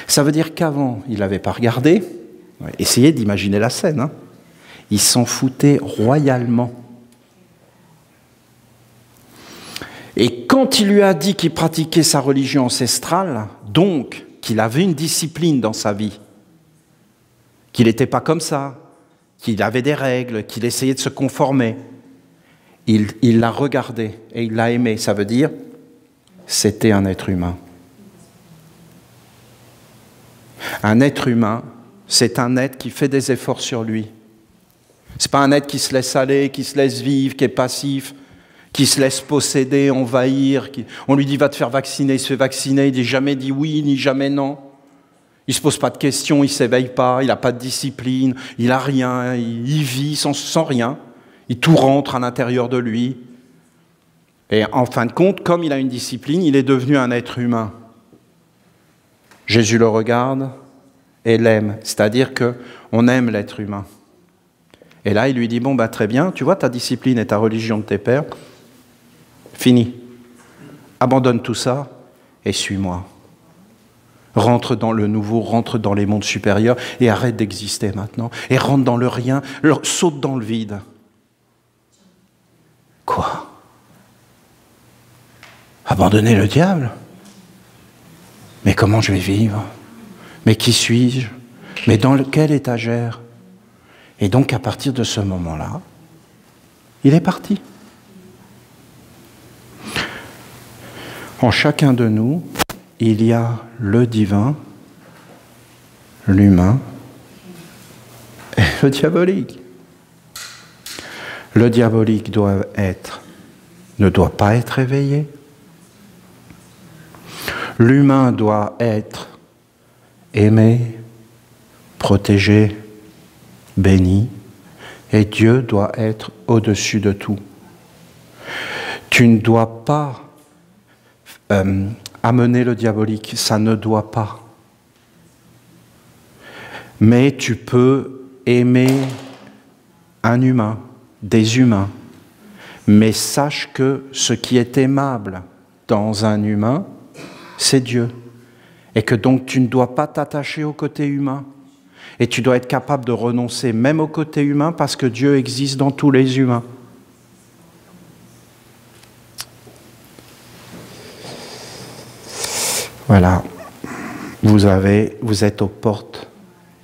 Ça veut dire qu'avant, il n'avait pas regardé. Essayez d'imaginer la scène. Hein. Il s'en foutait royalement. Et quand il lui a dit qu'il pratiquait sa religion ancestrale, donc qu'il avait une discipline dans sa vie, qu'il n'était pas comme ça, qu'il avait des règles, qu'il essayait de se conformer. Il l'a regardé et il l'a aimé. Ça veut dire, c'était un être humain. Un être humain, c'est un être qui fait des efforts sur lui. C'est pas un être qui se laisse aller, qui se laisse vivre, qui est passif, qui se laisse posséder, envahir. On lui dit va te faire vacciner, il se fait vacciner, il n'a jamais dit oui ni jamais non. Il ne se pose pas de questions, il ne s'éveille pas, il n'a pas de discipline, il n'a rien, il vit sans rien. Tout rentre à l'intérieur de lui. Et en fin de compte, comme il a une discipline, il est devenu un être humain. Jésus le regarde et l'aime, c'est-à-dire qu'on aime l'être humain. Et là, il lui dit, bon, bah, très bien, tu vois ta discipline et ta religion de tes pères, fini. Abandonne tout ça et suis-moi. Rentre dans le nouveau, rentre dans les mondes supérieurs et arrête d'exister maintenant. Et rentre dans le rien, saute dans le vide. Quoi ? Abandonner le diable ? Mais comment je vais vivre ? Mais qui suis-je ? Mais dans quelle étagère ? Et donc, à partir de ce moment-là, il est parti. En chacun de nous, il y a le divin, l'humain et le diabolique. Le diabolique ne doit pas être éveillé. L'humain doit être aimé, protégé, béni, et Dieu doit être au-dessus de tout. Tu ne dois pas amener le diabolique, ça ne doit pas. Mais tu peux aimer un humain, des humains, mais sache que ce qui est aimable dans un humain, c'est Dieu. Et que donc tu ne dois pas t'attacher au côté humain. Et tu dois être capable de renoncer même au côté humain parce que Dieu existe dans tous les humains. Voilà. Vous êtes aux portes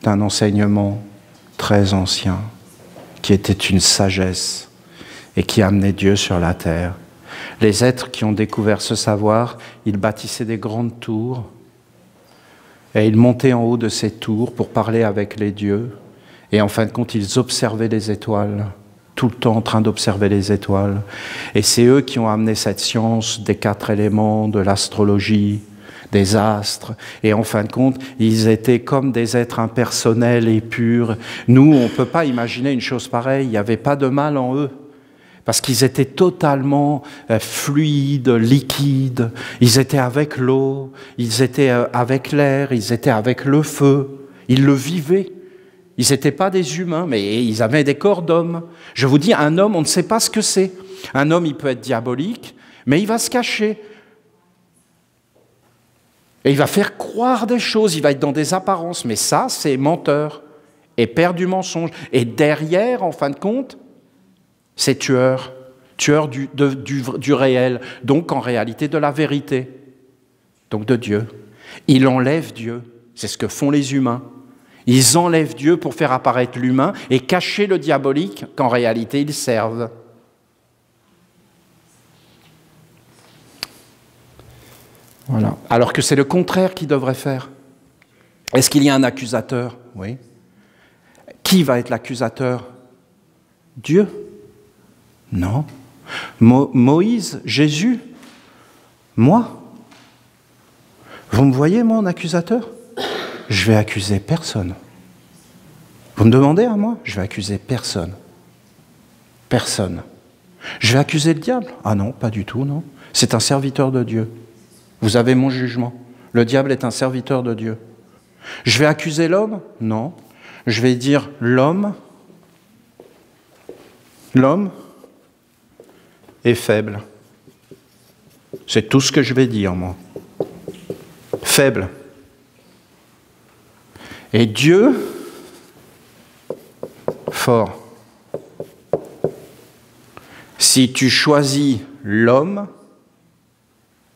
d'un enseignement très ancien qui était une sagesse et qui amenait Dieu sur la terre. Les êtres qui ont découvert ce savoir, ils bâtissaient des grandes tours et ils montaient en haut de ces tours pour parler avec les dieux. Et en fin de compte, ils observaient les étoiles, tout le temps en train d'observer les étoiles. Et c'est eux qui ont amené cette science des 4 éléments, de l'astrologie, des astres. Et en fin de compte, ils étaient comme des êtres impersonnels et purs. Nous, on ne peut pas imaginer une chose pareille. Il n'y avait pas de mal en eux. Parce qu'ils étaient totalement fluides, liquides, ils étaient avec l'eau, ils étaient avec l'air, ils étaient avec le feu, ils le vivaient. Ils n'étaient pas des humains, mais ils avaient des corps d'hommes. Je vous dis, un homme, on ne sait pas ce que c'est. Un homme, il peut être diabolique, mais il va se cacher. Et il va faire croire des choses, il va être dans des apparences, mais ça, c'est menteur et père du mensonge. Et derrière, en fin de compte, c'est tueur du réel, donc en réalité de la vérité, donc de Dieu. Il enlève Dieu, c'est ce que font les humains. Ils enlèvent Dieu pour faire apparaître l'humain et cacher le diabolique qu'en réalité ils servent. Voilà. Alors que c'est le contraire qu'ils devraient faire. Est-ce qu'il y a un accusateur ? Oui. Qui va être l'accusateur ? Dieu ? Non. Moïse, Jésus, moi. Vous me voyez, moi, en accusateur ? Je vais accuser personne. Vous me demandez à moi ? Je vais accuser personne. Personne. Je vais accuser le diable ? Ah non, pas du tout, non. C'est un serviteur de Dieu. Vous avez mon jugement. Le diable est un serviteur de Dieu. Je vais accuser l'homme ? Non. Je vais dire l'homme est faible. C'est tout ce que je vais dire, moi. Faible. Et Dieu, fort. Si tu choisis l'homme,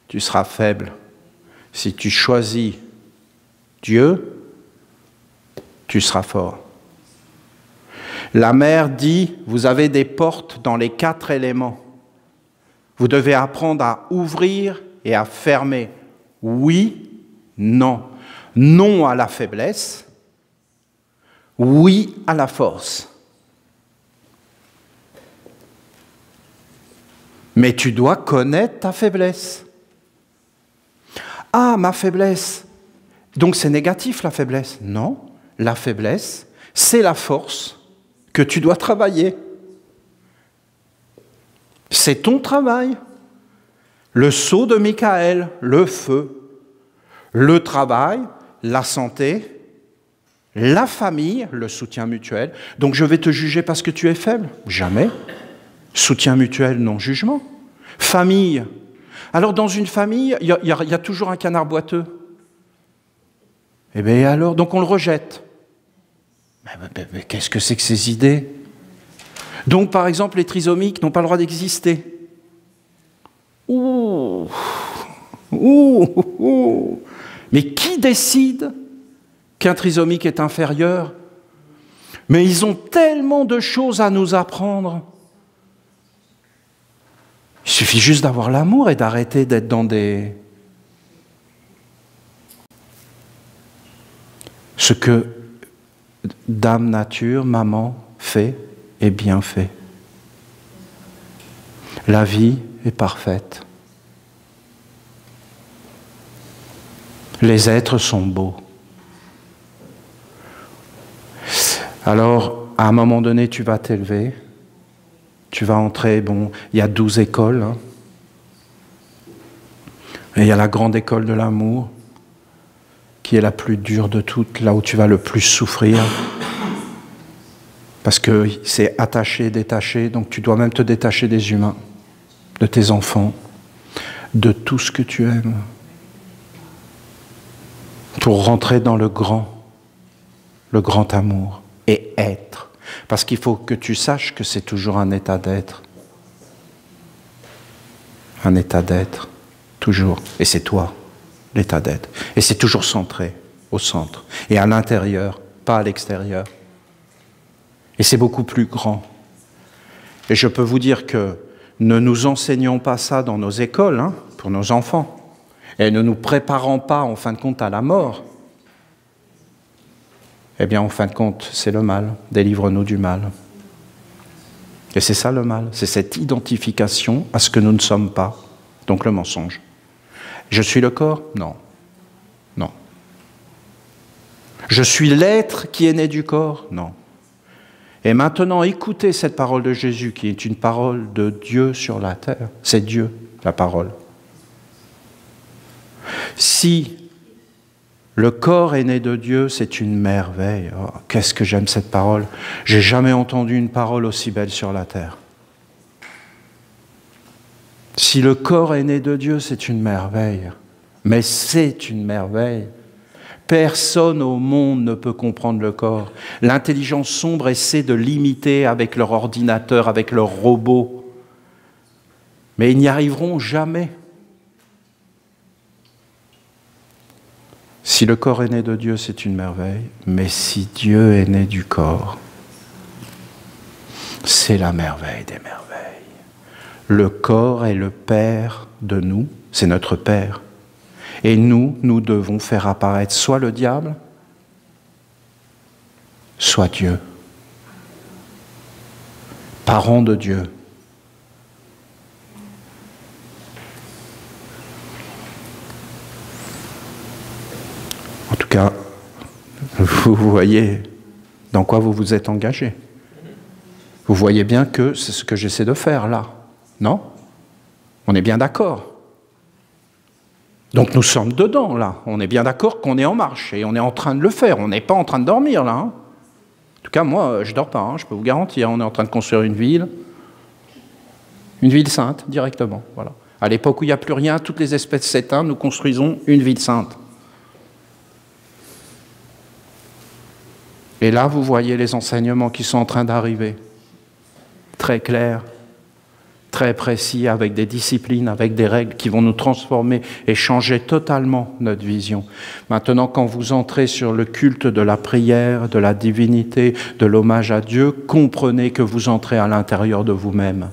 tu seras faible. Si tu choisis Dieu, tu seras fort. La mère dit, vous avez des portes dans les 4 éléments. Vous devez apprendre à ouvrir et à fermer. Oui, non. Non à la faiblesse. Oui à la force. Mais tu dois connaître ta faiblesse. Ah, ma faiblesse. Donc c'est négatif la faiblesse. Non, la faiblesse, c'est la force que tu dois travailler. C'est ton travail. Le sceau de Michael, le feu, le travail, la santé, la famille, le soutien mutuel. Donc je vais te juger parce que tu es faible? Jamais. Soutien mutuel, non jugement. Famille. Alors dans une famille, il y a toujours un canard boiteux. Eh bien alors, donc on le rejette. Mais qu'est-ce que c'est que ces idées? Donc par exemple, les trisomiques n'ont pas le droit d'exister. Ouh. Mais qui décide qu'un trisomique est inférieur? Mais ils ont tellement de choses à nous apprendre. Il suffit juste d'avoir l'amour et d'arrêter d'être dans des... Ce que Dame Nature, maman, fait est bien fait. La vie est parfaite. Les êtres sont beaux. Alors, à un moment donné, tu vas t'élever. Tu vas entrer, bon, il y a 12 écoles. Hein. Et il y a la grande école de l'amour, qui est la plus dure de toutes, là où tu vas le plus souffrir. Parce que c'est attaché, détaché, donc tu dois même te détacher des humains, de tes enfants, de tout ce que tu aimes, pour rentrer dans le grand amour, et être. Parce qu'il faut que tu saches que c'est toujours un état d'être. Un état d'être, toujours. Et c'est toi, l'état d'être. Et c'est toujours centré, au centre. Et à l'intérieur, pas à l'extérieur. Et c'est beaucoup plus grand. Et je peux vous dire que ne nous enseignons pas ça dans nos écoles, hein, pour nos enfants. Et ne nous préparons pas, en fin de compte, à la mort. Eh bien, en fin de compte, c'est le mal. Délivre-nous du mal. Et c'est ça le mal. C'est cette identification à ce que nous ne sommes pas. Donc le mensonge. Je suis le corps? Non. Non. Je suis l'être qui est né du corps? Non. Et maintenant, écoutez cette parole de Jésus qui est une parole de Dieu sur la terre. C'est Dieu, la parole. Si le corps est né de Dieu, c'est une merveille. Oh, qu'est-ce que j'aime cette parole. J'ai jamais entendu une parole aussi belle sur la terre. Si le corps est né de Dieu, c'est une merveille. Mais c'est une merveille. Personne au monde ne peut comprendre le corps. L'intelligence sombre essaie de l'imiter avec leur ordinateur, avec leur robot. Mais ils n'y arriveront jamais. Si le corps est né de Dieu, c'est une merveille. Mais si Dieu est né du corps, c'est la merveille des merveilles. Le corps est le Père de nous, c'est notre Père. Et nous devons faire apparaître soit le diable, soit Dieu. Parents de Dieu. En tout cas, vous voyez dans quoi vous vous êtes engagé. Vous voyez bien que c'est ce que j'essaie de faire là, non? On est bien d'accord. Donc nous sommes dedans, là. On est bien d'accord qu'on est en marche et on est en train de le faire. On n'est pas en train de dormir, là. Hein. En tout cas, moi, je ne dors pas, hein, je peux vous garantir. On est en train de construire une ville sainte, directement. Voilà. À l'époque où il n'y a plus rien, toutes les espèces s'éteignent, nous construisons une ville sainte. Et là, vous voyez les enseignements qui sont en train d'arriver. Très clairs. très précis, avec des disciplines, avec des règles qui vont nous transformer et changer totalement notre vision. Maintenant, quand vous entrez sur le culte de la prière, de la divinité, de l'hommage à Dieu, comprenez que vous entrez à l'intérieur de vous-même.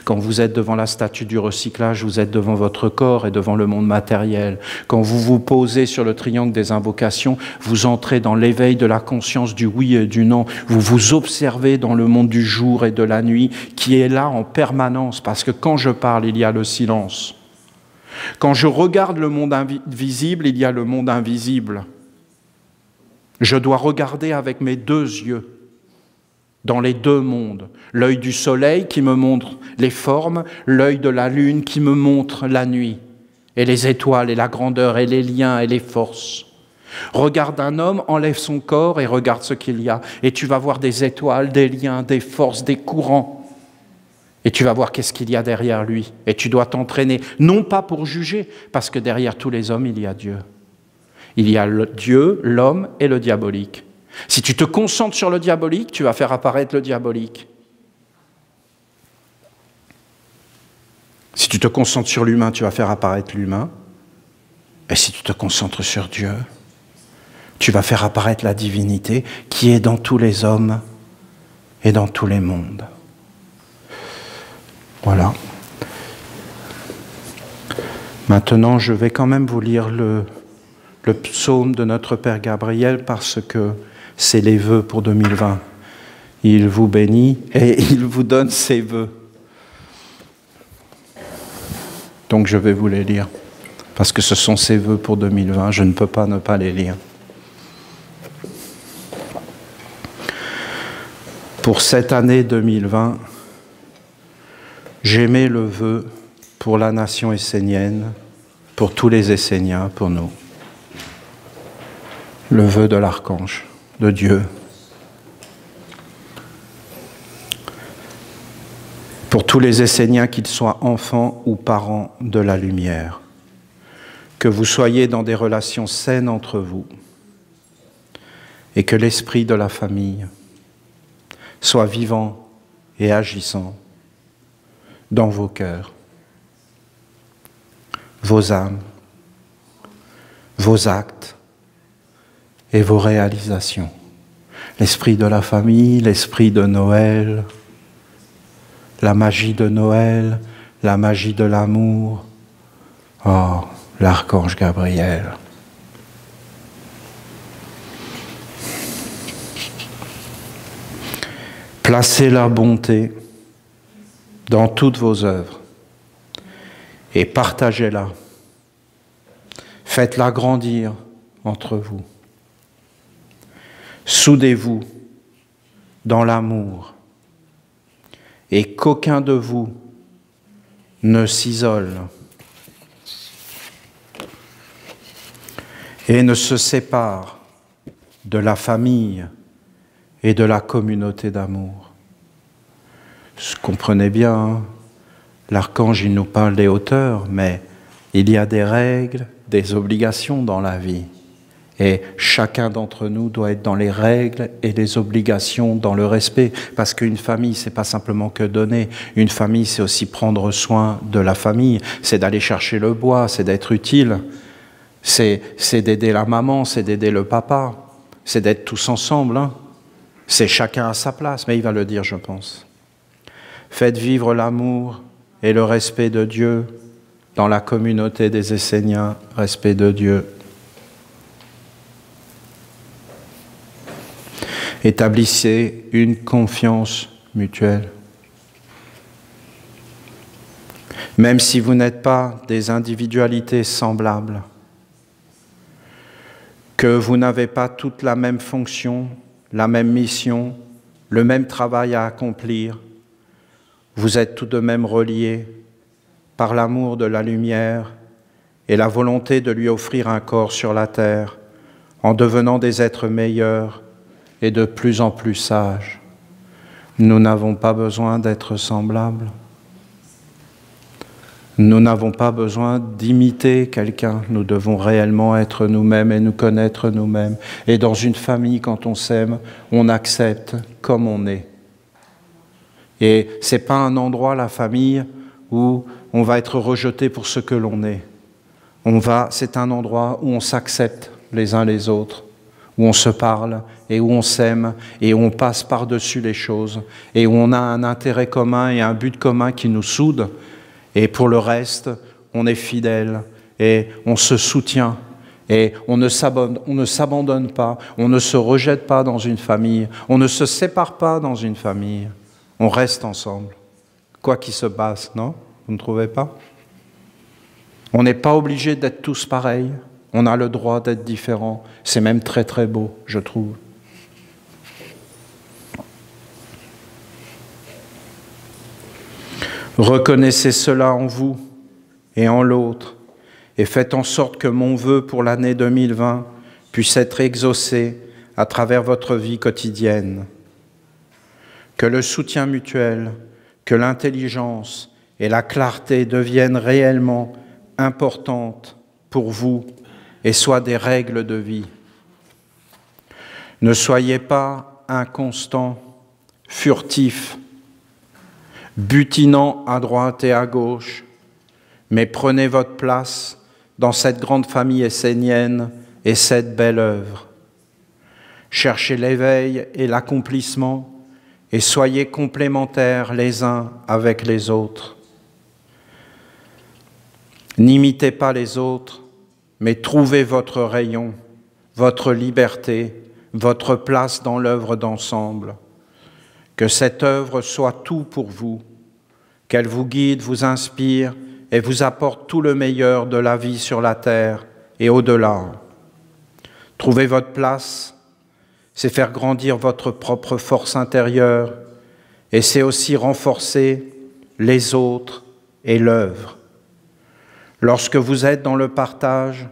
Quand vous êtes devant la statue du recyclage, vous êtes devant votre corps et devant le monde matériel. Quand vous vous posez sur le triangle des invocations, vous entrez dans l'éveil de la conscience du oui et du non. Vous vous observez dans le monde du jour et de la nuit qui est là en permanence, parce que quand je parle, il y a le silence. Quand je regarde le monde invisible, il y a le monde invisible. Je dois regarder avec mes deux yeux. Dans les deux mondes, l'œil du soleil qui me montre les formes, l'œil de la lune qui me montre la nuit, et les étoiles, et la grandeur, et les liens, et les forces. Regarde un homme, enlève son corps et regarde ce qu'il y a, et tu vas voir des étoiles, des liens, des forces, des courants, et tu vas voir qu'est-ce qu'il y a derrière lui, et tu dois t'entraîner, non pas pour juger, parce que derrière tous les hommes, il y a Dieu. Il y a Dieu, l'homme et le diabolique. Si tu te concentres sur le diabolique, tu vas faire apparaître le diabolique. Si tu te concentres sur l'humain, tu vas faire apparaître l'humain. Et si tu te concentres sur Dieu, tu vas faire apparaître la divinité qui est dans tous les hommes et dans tous les mondes. Voilà. Maintenant, je vais quand même vous lire le psaume de notre Père Gabriel parce que c'est les vœux pour 2020. Il vous bénit et il vous donne ses vœux. Donc je vais vous les lire, parce que ce sont ses vœux pour 2020, je ne peux pas ne pas les lire. Pour cette année 2020, j'émets le vœu pour la nation essénienne, pour tous les Esséniens, pour nous. Le vœu de l'archange, de Dieu. Pour tous les Esséniens, qu'ils soient enfants ou parents de la lumière, que vous soyez dans des relations saines entre vous et que l'esprit de la famille soit vivant et agissant dans vos cœurs, vos âmes, vos actes et vos réalisations. L'esprit de la famille, l'esprit de Noël, la magie de Noël, la magie de l'amour. Oh, l'archange Gabriel. Placez la bonté dans toutes vos œuvres et partagez-la. Faites-la grandir entre vous. Soudez-vous dans l'amour et qu'aucun de vous ne s'isole et ne se sépare de la famille et de la communauté d'amour. Comprenez bien, hein, l'archange, il nous parle des hauteurs, mais il y a des règles, des obligations dans la vie. Et chacun d'entre nous doit être dans les règles et les obligations, dans le respect. Parce qu'une famille, c'est pas simplement que donner. Une famille, c'est aussi prendre soin de la famille. C'est d'aller chercher le bois, c'est d'être utile. C'est d'aider la maman, c'est d'aider le papa. C'est d'être tous ensemble. Hein. C'est chacun à sa place. Mais il va le dire, je pense. Faites vivre l'amour et le respect de Dieu dans la communauté des Esséniens. Respect de Dieu. Établissez une confiance mutuelle. Même si vous n'êtes pas des individualités semblables, que vous n'avez pas toute la même fonction, la même mission, le même travail à accomplir, vous êtes tout de même reliés par l'amour de la lumière et la volonté de lui offrir un corps sur la terre en devenant des êtres meilleurs et de plus en plus sages. Nous n'avons pas besoin d'être semblables. Nous n'avons pas besoin d'imiter quelqu'un. Nous devons réellement être nous-mêmes et nous connaître nous-mêmes. Et dans une famille, quand on s'aime, on accepte comme on est. Et c'est pas un endroit, la famille, où on va être rejeté pour ce que l'on est. C'est un endroit où on s'accepte les uns les autres, où on se parle et où on s'aime et où on passe par-dessus les choses et où on a un intérêt commun et un but commun qui nous soude. Et pour le reste, on est fidèle et on se soutient et on ne s'abandonne pas, on ne se rejette pas dans une famille, on ne se sépare pas dans une famille, on reste ensemble, quoi qu'il se passe, non? Vous ne trouvez pas? On n'est pas obligé d'être tous pareils, on a le droit d'être différents, c'est même très très beau, je trouve. Reconnaissez cela en vous et en l'autre, et faites en sorte que mon vœu pour l'année 2020 puisse être exaucé à travers votre vie quotidienne. Que le soutien mutuel, que l'intelligence et la clarté deviennent réellement importantes pour vous et soient des règles de vie. Ne soyez pas inconstants, furtifs, butinant à droite et à gauche, mais prenez votre place dans cette grande famille essénienne et cette belle œuvre. Cherchez l'éveil et l'accomplissement et soyez complémentaires les uns avec les autres. N'imitez pas les autres, mais trouvez votre rayon, votre liberté, votre place dans l'œuvre d'ensemble. Que cette œuvre soit tout pour vous, qu'elle vous guide, vous inspire et vous apporte tout le meilleur de la vie sur la terre et au-delà. Trouver votre place, c'est faire grandir votre propre force intérieure et c'est aussi renforcer les autres et l'œuvre. Lorsque vous êtes dans le partage,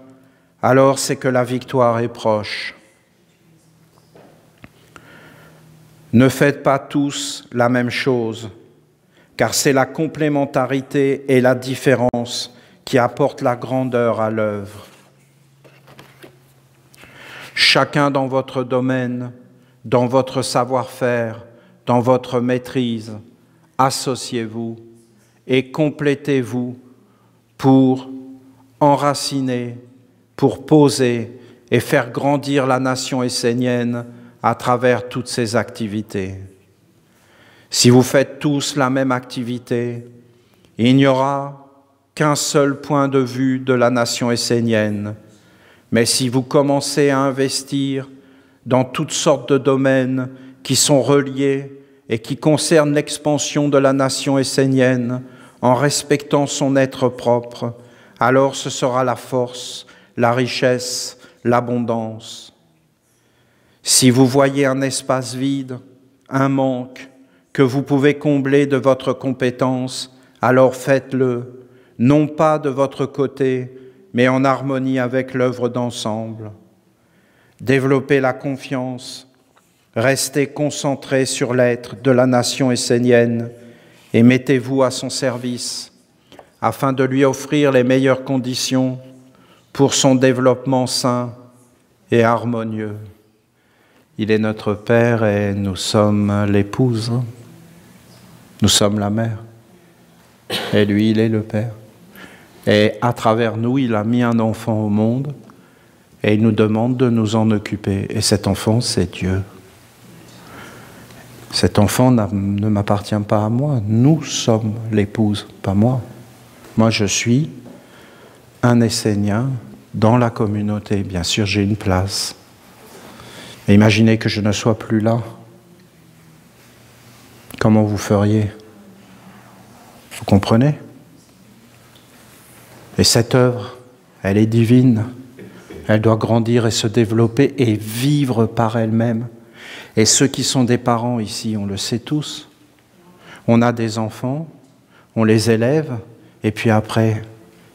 alors c'est que la victoire est proche. Ne faites pas tous la même chose, car c'est la complémentarité et la différence qui apportent la grandeur à l'œuvre. Chacun dans votre domaine, dans votre savoir-faire, dans votre maîtrise, associez-vous et complétez-vous pour enraciner, pour poser et faire grandir la nation essénienne à travers toutes ces activités. Si vous faites tous la même activité, il n'y aura qu'un seul point de vue de la nation essénienne. Mais si vous commencez à investir dans toutes sortes de domaines qui sont reliés et qui concernent l'expansion de la nation essénienne en respectant son être propre, alors ce sera la force, la richesse, l'abondance. Si vous voyez un espace vide, un manque que vous pouvez combler de votre compétence, alors faites-le, non pas de votre côté, mais en harmonie avec l'œuvre d'ensemble. Développez la confiance, restez concentrés sur l'être de la nation essénienne et mettez-vous à son service afin de lui offrir les meilleures conditions pour son développement sain et harmonieux. Il est notre Père et nous sommes l'épouse, nous sommes la mère, et lui, il est le Père. Et à travers nous, il a mis un enfant au monde et il nous demande de nous en occuper. Et cet enfant, c'est Dieu. Cet enfant ne m'appartient pas à moi. Nous sommes l'épouse, pas moi. Moi, je suis un Essénien dans la communauté. Bien sûr, j'ai une place. Mais imaginez que je ne sois plus là. Comment vous feriez? Vous comprenez? Et cette œuvre, elle est divine. Elle doit grandir et se développer et vivre par elle-même. Et ceux qui sont des parents ici, on le sait tous. On a des enfants, on les élève, et puis après,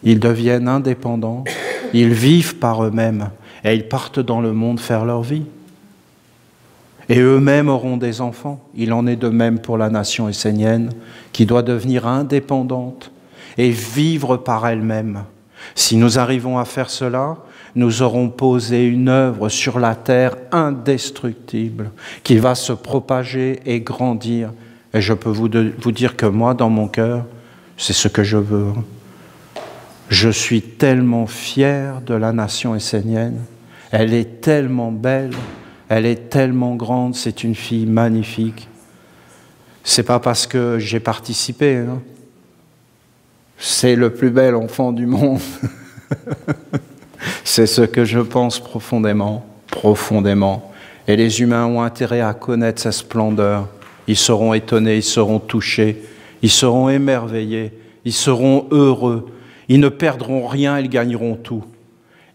ils deviennent indépendants, ils vivent par eux-mêmes, et ils partent dans le monde faire leur vie. Et eux-mêmes auront des enfants. Il en est de même pour la nation essénienne, qui doit devenir indépendante et vivre par elle-même. Si nous arrivons à faire cela, nous aurons posé une œuvre sur la terre indestructible, qui va se propager et grandir. Et je peux vous dire que moi, dans mon cœur, C'est ce que je veux. Je suis tellement fier de la nation essénienne. Elle est tellement belle, elle est tellement grande, c'est une fille magnifique. C'est pas parce que j'ai participé, hein. C'est le plus bel enfant du monde. C'est ce que je pense profondément, profondément. Et les humains ont intérêt à connaître sa splendeur. Ils seront étonnés, ils seront touchés, ils seront émerveillés, ils seront heureux. Ils ne perdront rien, ils gagneront tout.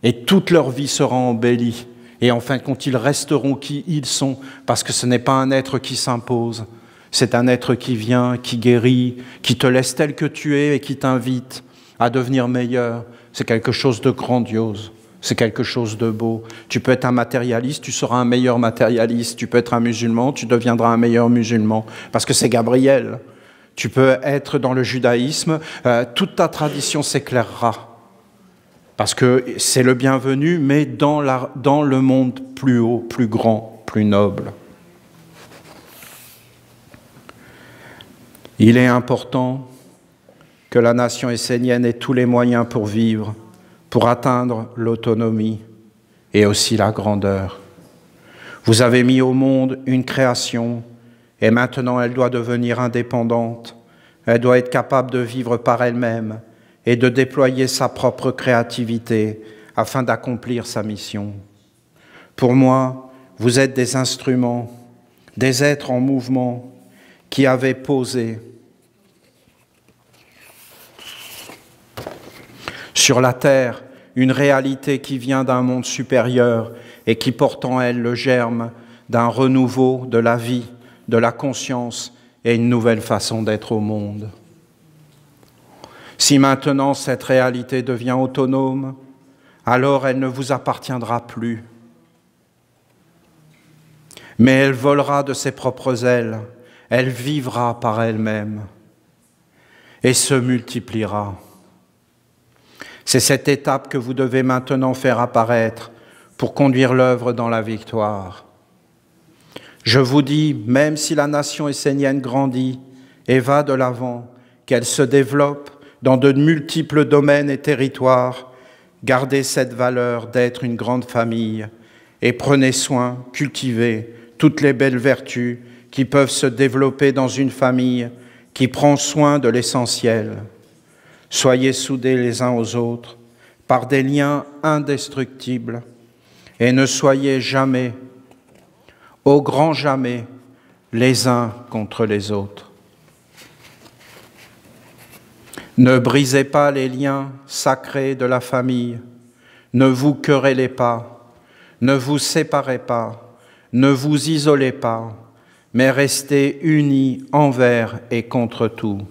Et toute leur vie sera embellie. Et en fin de compte, ils resteront qui ils sont, parce que ce n'est pas un être qui s'impose. C'est un être qui vient, qui guérit, qui te laisse tel que tu es et qui t'invite à devenir meilleur. C'est quelque chose de grandiose. C'est quelque chose de beau. Tu peux être un matérialiste, tu seras un meilleur matérialiste. Tu peux être un musulman, tu deviendras un meilleur musulman. Parce que c'est Gabriel. Tu peux être dans le judaïsme, toute ta tradition s'éclairera. Parce que c'est le bienvenu, mais dans le monde plus haut, plus grand, plus noble. Il est important que la nation essénienne ait tous les moyens pour vivre, pour atteindre l'autonomie et aussi la grandeur. Vous avez mis au monde une création et maintenant elle doit devenir indépendante. Elle doit être capable de vivre par elle-même et de déployer sa propre créativité afin d'accomplir sa mission. Pour moi, vous êtes des instruments, des êtres en mouvement qui avaient posé sur la terre une réalité qui vient d'un monde supérieur et qui porte en elle le germe d'un renouveau de la vie, de la conscience et une nouvelle façon d'être au monde. Si maintenant cette réalité devient autonome, alors elle ne vous appartiendra plus. Mais elle volera de ses propres ailes, elle vivra par elle-même et se multipliera. C'est cette étape que vous devez maintenant faire apparaître pour conduire l'œuvre dans la victoire. Je vous dis, même si la nation essénienne grandit et va de l'avant, qu'elle se développe dans de multiples domaines et territoires, gardez cette valeur d'être une grande famille et prenez soin, cultivez toutes les belles vertus qui peuvent se développer dans une famille qui prend soin de l'essentiel. Soyez soudés les uns aux autres par des liens indestructibles et ne soyez jamais, au grand jamais, les uns contre les autres. Ne brisez pas les liens sacrés de la famille, ne vous querellez pas, ne vous séparez pas, ne vous isolez pas, mais restez unis envers et contre tout.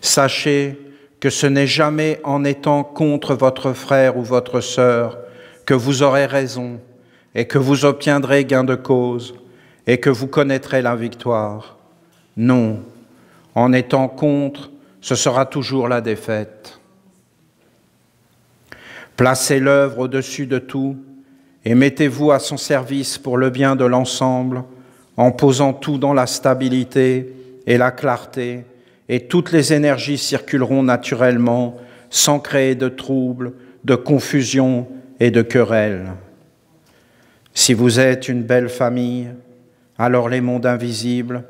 Sachez que ce n'est jamais en étant contre votre frère ou votre sœur que vous aurez raison et que vous obtiendrez gain de cause et que vous connaîtrez la victoire. Non, en étant contre, ce sera toujours la défaite. Placez l'œuvre au-dessus de tout et mettez-vous à son service pour le bien de l'ensemble en posant tout dans la stabilité et la clarté, et toutes les énergies circuleront naturellement sans créer de troubles, de confusion et de querelles. Si vous êtes une belle famille, alors les mondes invisibles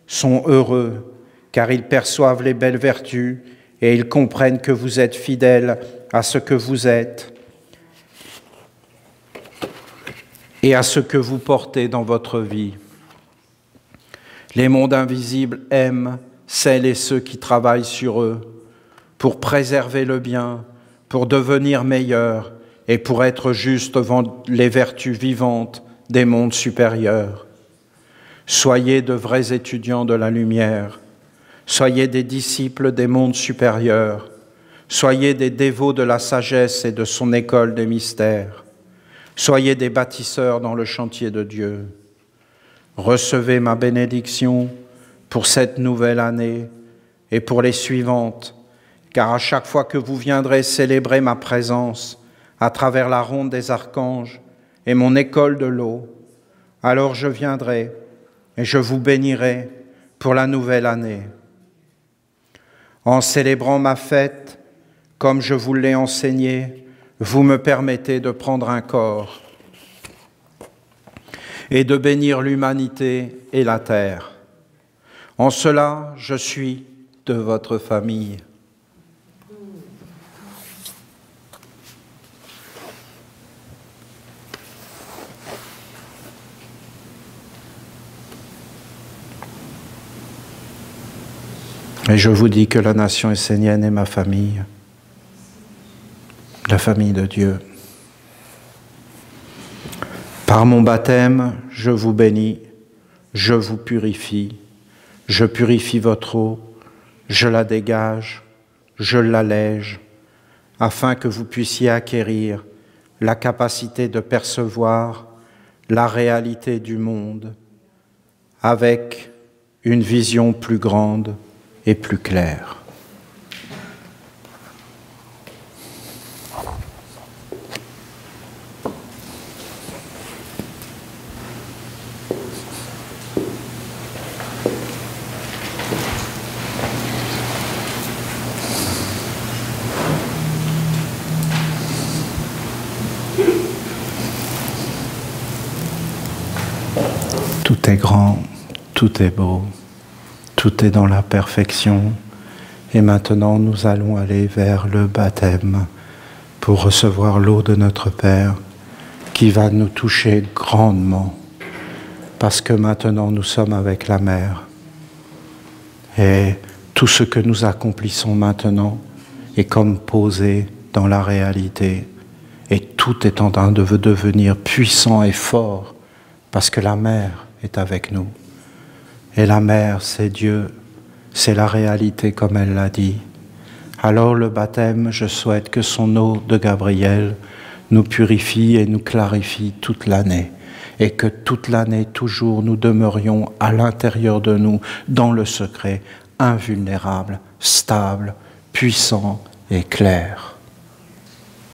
sont heureux car ils perçoivent les belles vertus et ils comprennent que vous êtes fidèles à ce que vous êtes et à ce que vous portez dans votre vie. Les mondes invisibles aiment celles et ceux qui travaillent sur eux pour préserver le bien, pour devenir meilleurs et pour être justes devant les vertus vivantes des mondes supérieurs. Soyez de vrais étudiants de la lumière, soyez des disciples des mondes supérieurs, soyez des dévots de la sagesse et de son école des mystères, soyez des bâtisseurs dans le chantier de Dieu. Recevez ma bénédiction pour cette nouvelle année et pour les suivantes, car à chaque fois que vous viendrez célébrer ma présence à travers la ronde des archanges et mon école de l'eau, alors je viendrai et je vous bénirai pour la nouvelle année. En célébrant ma fête, comme je vous l'ai enseigné, vous me permettez de prendre un corps et de bénir l'humanité et la terre. En cela, je suis de votre famille. Et je vous dis que la nation essénienne est ma famille, la famille de Dieu. Par mon baptême, je vous bénis, je vous purifie, je purifie votre eau, je la dégage, je l'allège, afin que vous puissiez acquérir la capacité de percevoir la réalité du monde avec une vision plus grande et plus claire. Tout est grand, tout est beau, tout est dans la perfection. Et maintenant, nous allons aller vers le baptême pour recevoir l'eau de notre Père qui va nous toucher grandement parce que maintenant, nous sommes avec la Mère. Et tout ce que nous accomplissons maintenant est comme posé dans la réalité. Et tout est en train de devenir puissant et fort parce que la Mère est avec nous. Et la Mère, c'est Dieu, c'est la réalité comme elle l'a dit. Alors le baptême, je souhaite que son eau de Gabriel nous purifie et nous clarifie toute l'année. Et que toute l'année, toujours, nous demeurions à l'intérieur de nous, dans le secret, invulnérables, stables, puissants et clairs.